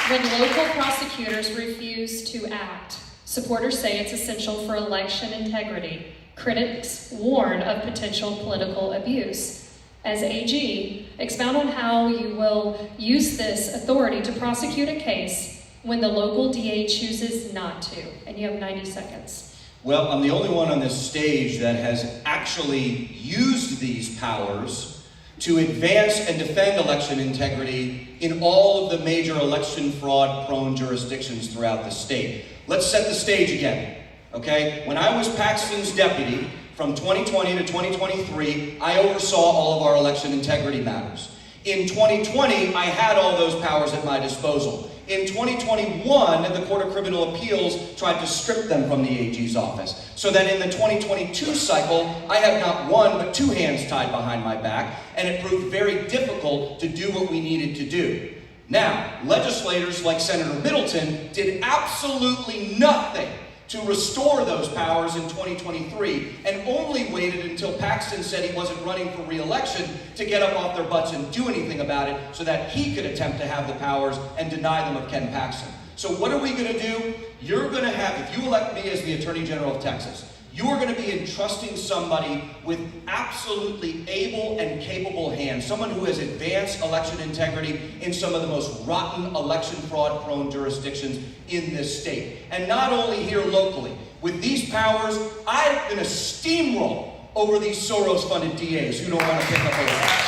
when local prosecutors refuse to act. Supporters say it's essential for election integrity. Critics warn of potential political abuse. As AG, expound on how you will use this authority to prosecute a case when the local DA chooses not to. And you have 90 seconds. Well, I'm the only one on this stage that has actually used these powers to advance and defend election integrity in all of the major election fraud-prone jurisdictions throughout the state. Let's set the stage again, okay? When I was Paxton's deputy from 2020 to 2023, I oversaw all of our election integrity matters. In 2020, I had all those powers at my disposal. In 2021, the Court of Criminal Appeals tried to strip them from the AG's office, so that in the 2022 cycle, I had not one but two hands tied behind my back, and it proved very difficult to do what we needed to do. Now, legislators like Senator Middleton did absolutely nothing to restore those powers in 2023, and only waited until Paxton said he wasn't running for re-election to get up off their butts and do anything about it so that he could attempt to have the powers and deny them of Ken Paxton. So what are we going to do? You're going to have, if you elect me as the Attorney General of Texas, you are going to be entrusting somebody with absolutely able and capable hands, someone who has advanced election integrity in some of the most rotten election fraud-prone jurisdictions in this state. And not only here locally. With these powers, I'm going to steamroll over these Soros-funded DAs who don't want to pick up a lot.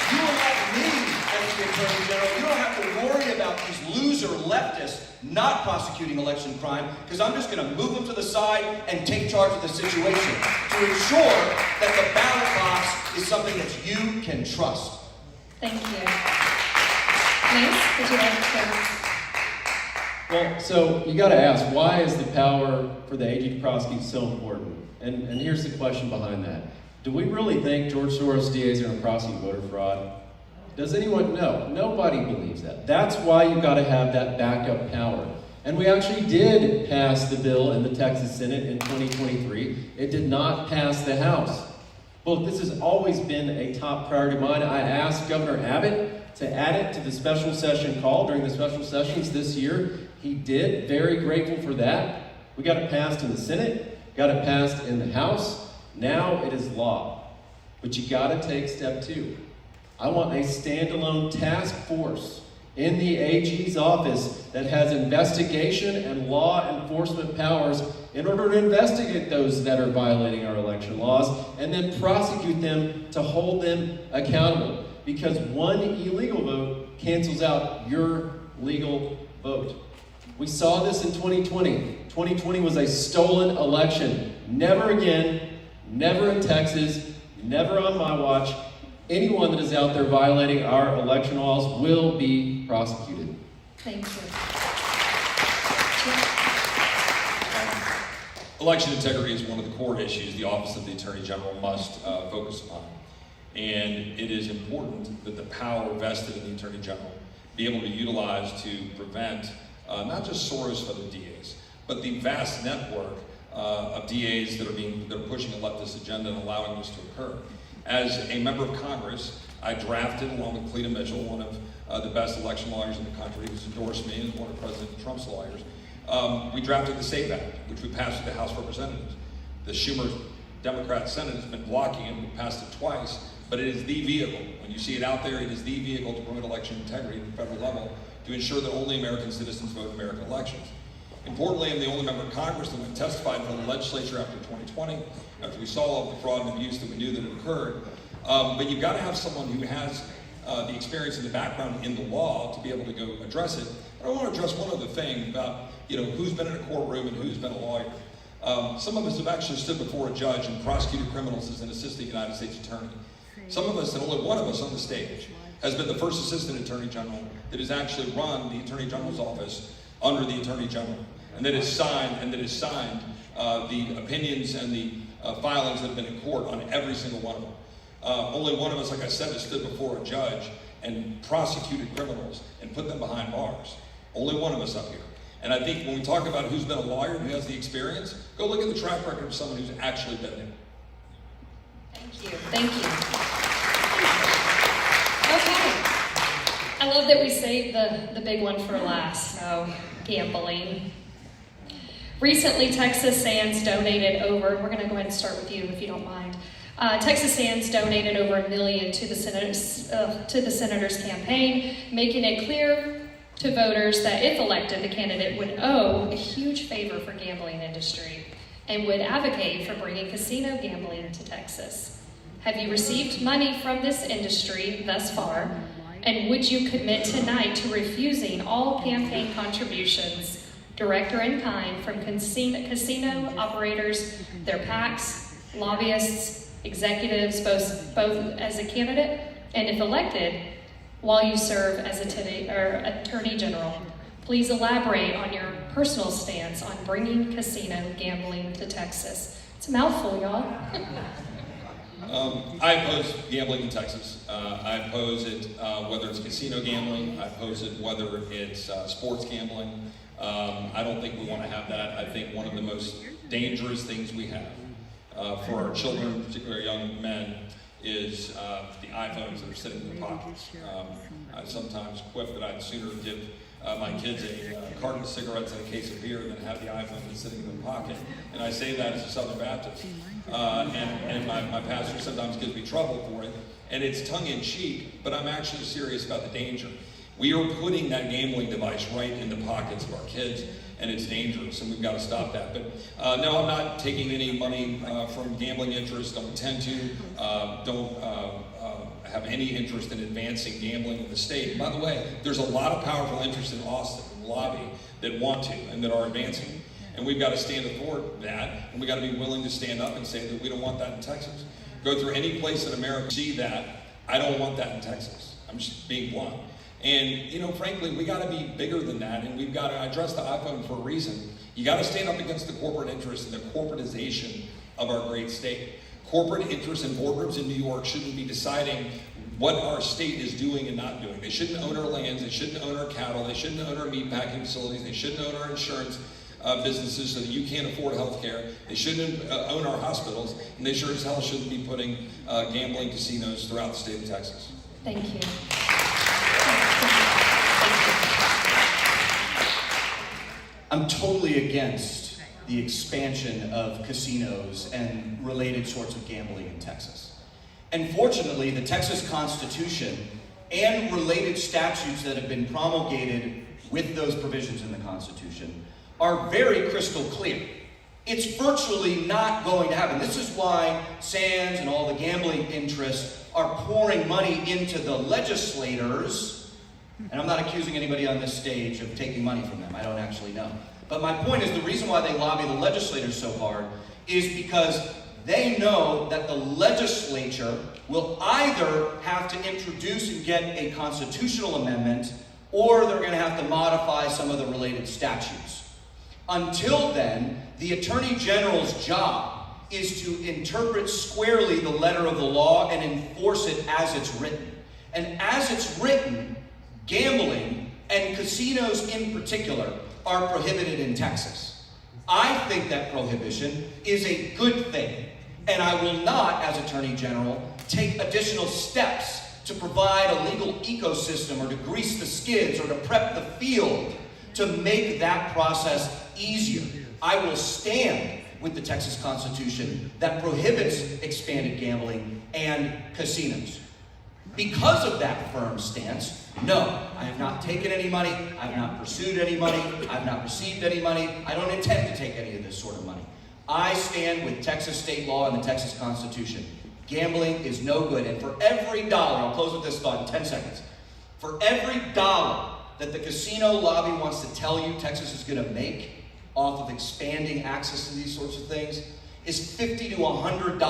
You elect me as the Attorney General. You don't have to worry about these loser leftists not prosecuting election crime, because I'm just going to move them to the side and take charge of the situation to ensure that the ballot box is something that you can trust. Thank you. Lance, would you like to Well, so you got to ask, why is the power for the AG to prosecute so important? And here's the question behind that. Do we really think George Soros DAs are going to prosecute voter fraud? Does anyone know? Nobody believes that. That's why you've got to have that backup power. And we actually did pass the bill in the Texas Senate in 2023. It did not pass the House. Well, this has always been a top priority of mine. I asked Governor Abbott to add it to the special session call during the special sessions this year. He did. Very grateful for that. We got it passed in the Senate, got it passed in the House. Now it is law. But you got to take step two. I want a standalone task force in the AG's office that has investigation and law enforcement powers in order to investigate those that are violating our election laws and then prosecute them to hold them accountable. Because one illegal vote cancels out your legal vote. We saw this in 2020. 2020 was a stolen election. Never again, never in Texas, never on my watch. Anyone that is out there violating our election laws will be prosecuted. Thank you. Election integrity is one of the core issues the Office of the Attorney General must focus on. And it is important that the power vested in the Attorney General be able to utilize to prevent not just Soros for the DAs, but the vast network of DAs that are pushing a leftist agenda and allowing this to occur. As a member of Congress, I drafted, along with Cleta Mitchell, one of the best election lawyers in the country, who's endorsed me as one of President Trump's lawyers. We drafted the SAFE Act, which we passed with the House of Representatives. The Schumer Democrat Senate has been blocking it. We passed it twice, but it is the vehicle. When you see it out there, it is the vehicle to promote election integrity at the federal level to ensure that only American citizens vote in American elections. Importantly, I'm the only member of Congress that went and testified in the legislature after 2020, after we saw all the fraud and abuse that we knew that had occurred. But you've got to have someone who has the experience and the background in the law to be able to go address it. But I want to address one other thing about who's been in a courtroom and who's been a lawyer. Some of us have actually stood before a judge and prosecuted criminals as an assistant United States attorney. Some of us, and only one of us on the stage, has been the first assistant attorney general that has actually run the attorney general's office under the attorney general, and that has signed the opinions and the filings that have been in court on every single one of them. Only one of us, like I said, has stood before a judge and prosecuted criminals and put them behind bars. Only one of us up here. And I think when we talk about who's been a lawyer, who has the experience, go look at the track record of someone who's actually been there. Thank you. Thank you. Okay. I love that we saved the big one for last, so gambling. Recently, Texas Sands donated over, we're going to go ahead and start with you if you don't mind. Texas Sands donated over $1 million to the senator's campaign, making it clear to voters that if elected, the candidate would owe a huge favor for gambling industry and would advocate for bringing casino gambling to Texas. Have you received money from this industry thus far? And would you commit tonight to refusing all campaign contributions, direct or in kind, from casino operators, their PACs, lobbyists, executives, both as a candidate and if elected, while you serve as Attorney General? Please elaborate on your personal stance on bringing casino gambling to Texas. It's a mouthful, y'all. I oppose gambling in Texas. I oppose it whether it's casino gambling. I oppose it whether it's sports gambling. I don't think we want to have that. I think one of the most dangerous things we have for our children, particularly young men, is the iPhones that are sitting in their pockets. I sometimes quip that I'd sooner give my kids a carton of cigarettes and a case of beer than have the iPhone that's sitting in their pocket. And I say that as a Southern Baptist. And my pastor sometimes gives me trouble for it. And it's tongue-in-cheek, but I'm actually serious about the danger. We are putting that gambling device right in the pockets of our kids, and it's dangerous, and we've got to stop that. But no, I'm not taking any money from gambling interests, don't intend to, don't have any interest in advancing gambling in the state. And by the way, there's a lot of powerful interests in Austin, in the lobby, that want to and that are advancing. And we've got to stand athwart that, and we've got to be willing to stand up and say that we don't want that in Texas. Go through any place in America, see that, I don't want that in Texas. I'm just being blunt. And, you know, frankly, we got to be bigger than that, and we've got to address the iPhone for a reason. You got to stand up against the corporate interests and the corporatization of our great state. Corporate interests in boardrooms in New York shouldn't be deciding what our state is doing and not doing. They shouldn't own our lands, they shouldn't own our cattle, they shouldn't own our meatpacking facilities, they shouldn't own our insurance businesses so that you can't afford health care. They shouldn't own our hospitals, and they sure as hell shouldn't be putting gambling casinos throughout the state of Texas. Thank you. I'm totally against the expansion of casinos and related sorts of gambling in Texas. And fortunately, the Texas Constitution and related statutes that have been promulgated with those provisions in the Constitution are very crystal clear. It's virtually not going to happen. This is why Sands and all the gambling interests are pouring money into the legislators. And I'm not accusing anybody on this stage of taking money from them. I don't actually know. But my point is the reason why they lobby the legislators so hard is because they know that the legislature will either have to introduce and get a constitutional amendment, or they're going to have to modify some of the related statutes. Until then, the Attorney General's job is to interpret squarely the letter of the law and enforce it as it's written. And as it's written, gambling, and casinos in particular, are prohibited in Texas. I think that prohibition is a good thing, and I will not, as Attorney General, take additional steps to provide a legal ecosystem or to grease the skids or to prep the field to make that process easier. I will stand with the Texas Constitution that prohibits expanded gambling and casinos. Because of that firm stance, no, I have not taken any money, I have not pursued any money, I have not received any money, I don't intend to take any of this sort of money. I stand with Texas state law and the Texas Constitution. Gambling is no good, and for every dollar, I'll close with this thought in 10 seconds, for every dollar that the casino lobby wants to tell you Texas is going to make off of expanding access to these sorts of things is $50 to $100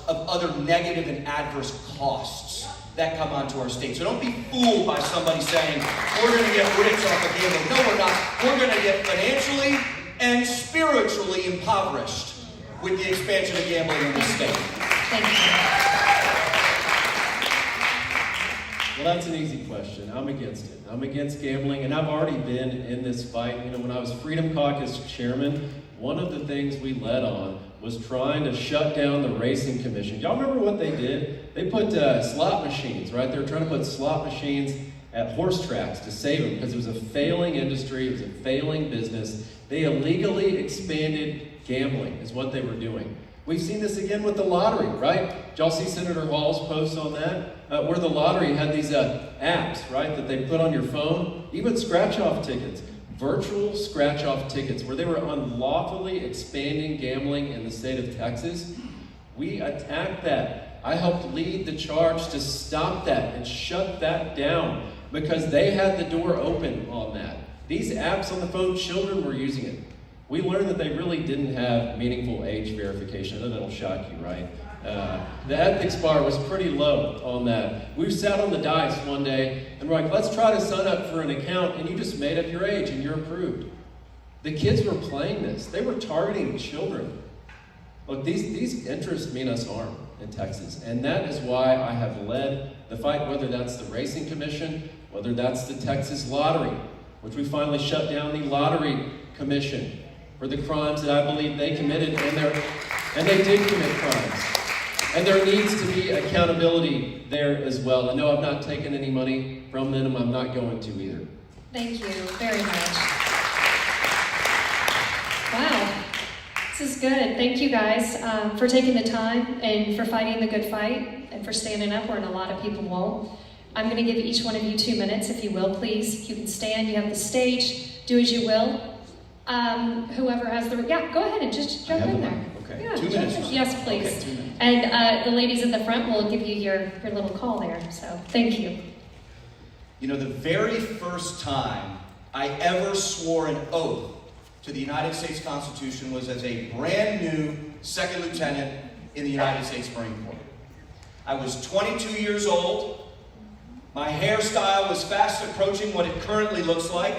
of other negative and adverse costs that come onto our state. So don't be fooled by somebody saying, we're going to get rich off of gambling. No, we're not. We're going to get financially and spiritually impoverished with the expansion of gambling in this state. Thank you. Well, that's an easy question. I'm against it. I'm against gambling, and I've already been in this fight. You know, when I was Freedom Caucus chairman, one of the things we led on was trying to shut down the racing commission. Y'all remember what they did? They put slot machines, right? They were trying to put slot machines at horse tracks to save them because it was a failing industry, it was a failing business. They illegally expanded gambling is what they were doing. We've seen this again with the lottery, right? Did y'all see Senator Hall's post on that? Where the lottery had these apps, right, that they put on your phone, even scratch-off tickets, virtual scratch-off tickets, where they were unlawfully expanding gambling in the state of Texas. We attacked that. I helped lead the charge to stop that and shut that down because they had the door open on that. These apps on the phone, children were using it. We learned that they really didn't have meaningful age verification. I know that'll shock you, right? The ethics bar was pretty low on that. We sat on the dais one day and we're like, let's try to sign up for an account, and you just made up your age and you're approved. The kids were playing this. They were targeting children. Look, these interests mean us harm in Texas, and that is why I have led the fight, whether that's the Racing Commission, whether that's the Texas Lottery, which we finally shut down the Lottery Commission for the crimes that I believe they committed, and they did commit crimes. And there needs to be accountability there as well. And no, I've not taken any money from them, and I'm not going to either. Thank you very much. Wow, this is good. Thank you guys for taking the time and for fighting the good fight and for standing up when a lot of people won't. I'm going to give each one of you 2 minutes, if you will, please. You can stand, you have the stage, do as you will. Whoever has the, yeah, go ahead and just jump in there. Okay, Yeah, 2 minutes. Yes, please. Okay, 2 minutes. And the ladies in the front will give you your little call there, so thank you. You know, the very first time I ever swore an oath to the United States Constitution was as a brand new second lieutenant in the United States Marine Corps. I was 22 years old. My hairstyle was fast approaching what it currently looks like.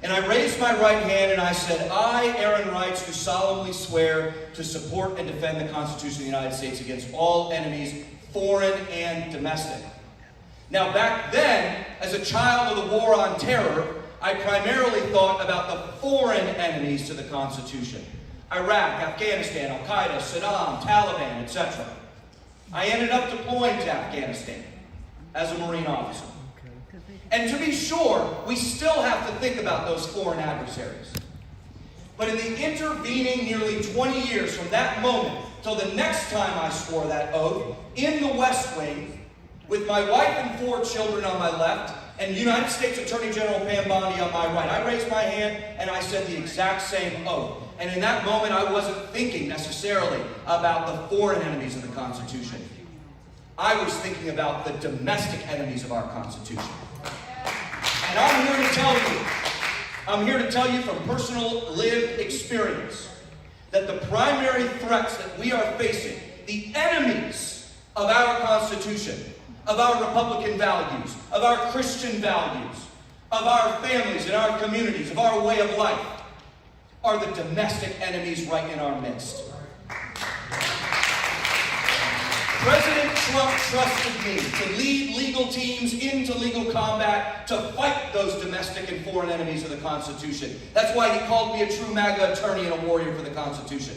And I raised my right hand and I said, I, Aaron Reitz, do solemnly swear to support and defend the Constitution of the United States against all enemies, foreign and domestic. Now, back then, as a child of the war on terror, I primarily thought about the foreign enemies to the Constitution. Iraq, Afghanistan, Al-Qaeda, Saddam, Taliban, etc. I ended up deploying to Afghanistan as a Marine officer. And to be sure, we still have to think about those foreign adversaries. But in the intervening nearly 20 years from that moment till the next time I swore that oath, in the West Wing, with my wife and 4 children on my left, and United States Attorney General Pam Bondi on my right, I raised my hand and I said the exact same oath. And in that moment, I wasn't thinking necessarily about the foreign enemies of the Constitution. I was thinking about the domestic enemies of our Constitution. And I'm here to tell you from personal lived experience that the primary threats that we are facing, the enemies of our Constitution, of our Republican values, of our Christian values, of our families and our communities, of our way of life, are the domestic enemies right in our midst. President Trump trusted me to lead legal teams into legal combat to fight those domestic and foreign enemies of the Constitution. That's why he called me a true MAGA attorney and a warrior for the Constitution.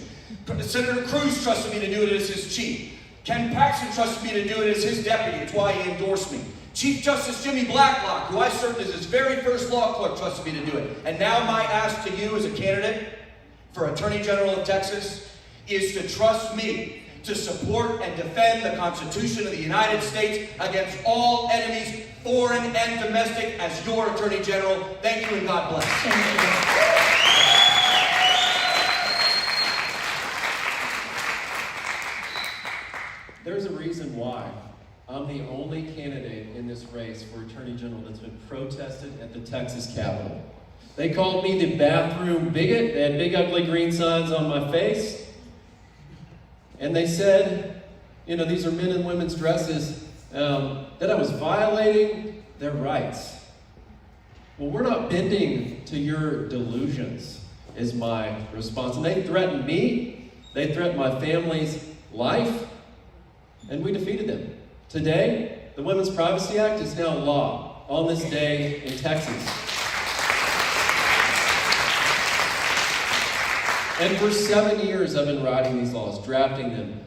Senator Cruz trusted me to do it as his chief. Ken Paxton trusted me to do it as his deputy. It's why he endorsed me. Chief Justice Jimmy Blacklock, who I served as his very first law clerk, trusted me to do it. And now my ask to you as a candidate for Attorney General of Texas is to trust me to support and defend the Constitution of the United States against all enemies, foreign and domestic, as your Attorney General. Thank you and God bless. Thank you. There's a reason why I'm the only candidate in this race for Attorney General that's been protested at the Texas Capitol. They called me the bathroom bigot. They had big ugly green signs on my face. And they said, you know, these are men and women's dresses, that I was violating their rights. Well, we're not bending to your delusions, is my response. And they threatened me. They threatened my family's life. And we defeated them. Today, the Women's Privacy Act is now law on this day in Texas. And for 7 years, I've been writing these laws, drafting them,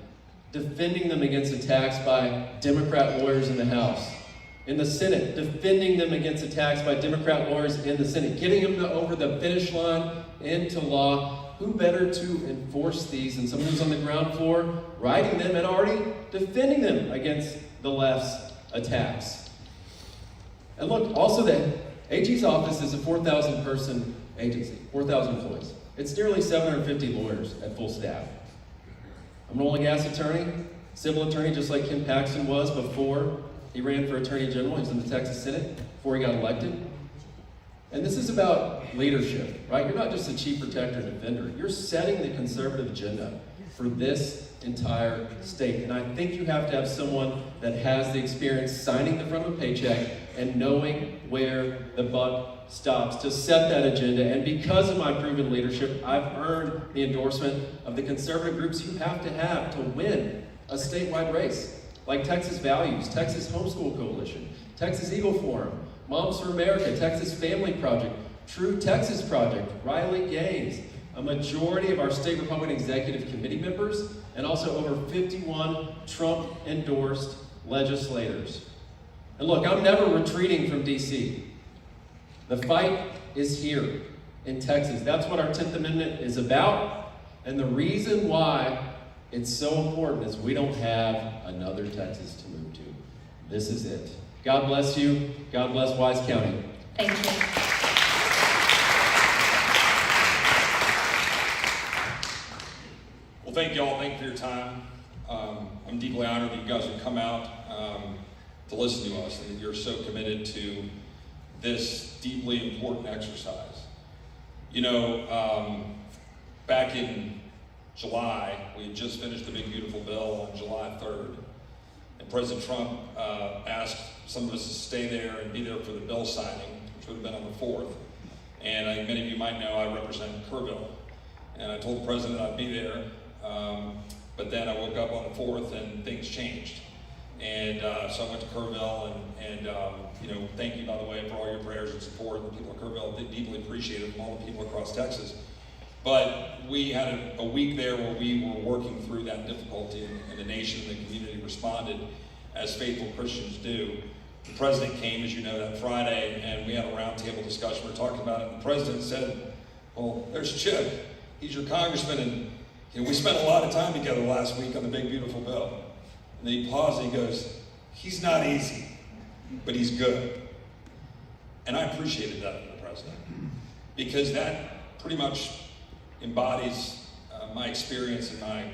defending them against attacks by Democrat lawyers in the House. In the Senate, defending them against attacks by Democrat lawyers in the Senate, getting them over the finish line into law. Who better to enforce these than someone who's on the ground floor, writing them and already defending them against the left's attacks? And look, also the AG's office is a 4,000 person agency, 4,000 employees. It's nearly 750 lawyers at full staff. I'm an oil and gas attorney. Civil attorney, just like Ken Paxton was before he ran for Attorney General. He was in the Texas Senate before he got elected. And this is about leadership, right? You're not just a chief protector and defender. You're setting the conservative agenda for this entire state. And I think you have to have someone that has the experience signing the front of a paycheck and knowing where the buck stops to set that agenda. And because of my proven leadership, I've earned the endorsement of the conservative groups you have to win a statewide race, like Texas Values, Texas Homeschool Coalition, Texas Eagle Forum, Moms for America, Texas Family Project, True Texas Project, Riley Gaines, a majority of our state Republican executive committee members, and also over 51 Trump-endorsed legislators. And look, I'm never retreating from DC. The fight is here in Texas. That's what our 10th Amendment is about. And the reason why it's so important is we don't have another Texas to move to. This is it. God bless you. God bless Wise County. Thank you. Well, thank you all. Thank you for your time. I'm deeply honored that you guys would come out to listen to us and that you're so committed to this deeply important exercise. You know, back in July, we had just finished the Big Beautiful Bill on July 3rd. And President Trump asked some of us to stay there and be there for the bill signing, which would have been on the 4th. And I think many of you might know I represent Kerrville. And I told the president I'd be there, but then I woke up on the 4th and things changed. And so I went to Kerrville and you know, thank you, by the way, for all your prayers and support. The people of Kerrville deeply appreciate it from all the people across Texas. But we had a week there where we were working through that difficulty, and the nation and the community responded as faithful Christians do. The president came, as you know, that Friday, and we had a roundtable discussion. We were talking about it, and the president said, well, there's Chip. He's your congressman, and you know, we spent a lot of time together last week on the Big Beautiful Bill. And then he paused and he goes, he's not easy, but he's good. And I appreciated that from the president, because that pretty much embodies my experience in my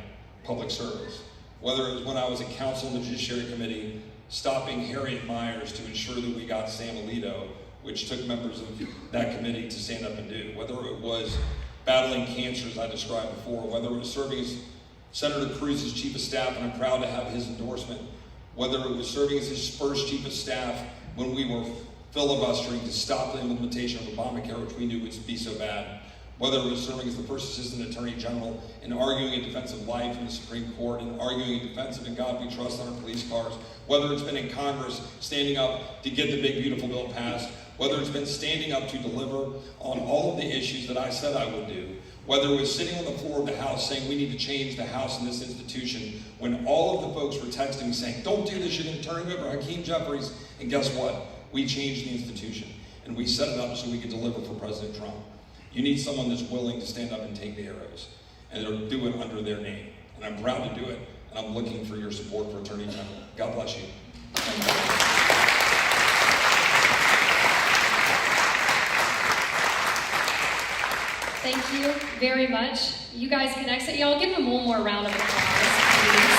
public service. Whether it was when I was a counsel in the Judiciary Committee, stopping Harriet Myers to ensure that we got Sam Alito, which took members of that committee to stand up and do. Whether it was battling cancer, as I described before, whether it was serving as Senator Cruz's chief of staff, and I'm proud to have his endorsement, whether it was serving as his first chief of staff when we were filibustering to stop the implementation of Obamacare, which we knew would be so bad, whether it was serving as the first assistant attorney general and arguing in defense of life in the Supreme Court and arguing in defense of In God We Trust on our police cars, whether it's been in Congress standing up to get the Big Beautiful Bill passed, whether it's been standing up to deliver on all of the issues that I said I would do, whether it was sitting on the floor of the House saying we need to change the House in this institution, when all of the folks were texting me saying, don't do this, you're going to turn it over to Hakeem Jeffries, and guess what? We changed the institution, and we set it up so we could deliver for President Trump. You need someone that's willing to stand up and take the arrows, and they'll do it under their name. And I'm proud to do it, and I'm looking for your support for Attorney General. God bless you. Thank you very much. You guys can exit. Y'all give them one more round of applause, please.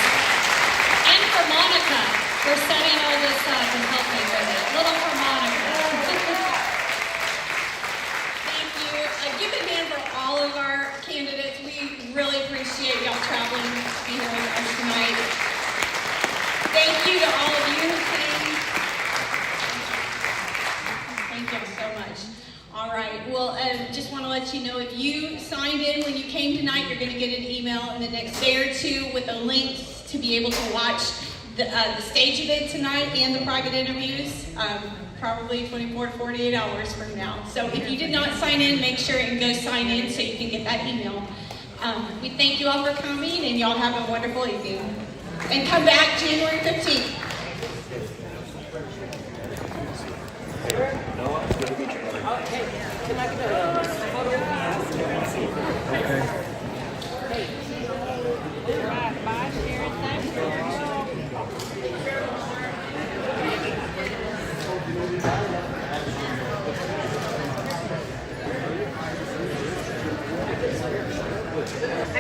And for Monica for setting all this up and helping with it. A little for Monica. Thank you. Give it a hand for all of our candidates. We really appreciate y'all traveling to be here with us tonight. Thank you to all of you who came. Thank you so much. All right, well, just want to let you know, if you signed in when you came tonight, you're going to get an email in the next day or two with a link to be able to watch the stage event tonight and the private interviews, probably 24 to 48 hours from now. So if you did not sign in, make sure and go sign in so you can get that email. We thank you all for coming, and y'all have a wonderful evening. And come back January 15th.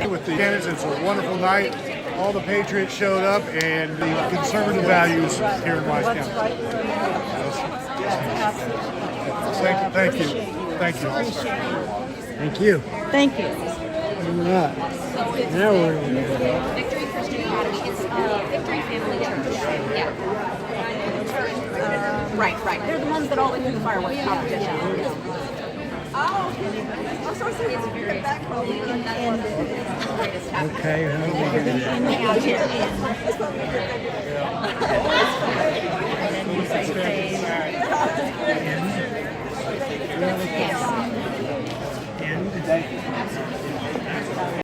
With the candidates, it's a wonderful night. all the patriots showed up and the conservative values here in Wise County. Thank you. Thank you. Thank you. Thank you. All right. Now we're in Victory Christian Academy. It's Victory Family Church. Yeah. Right. They're the ones that always do the fireworks competition. okay. Yes.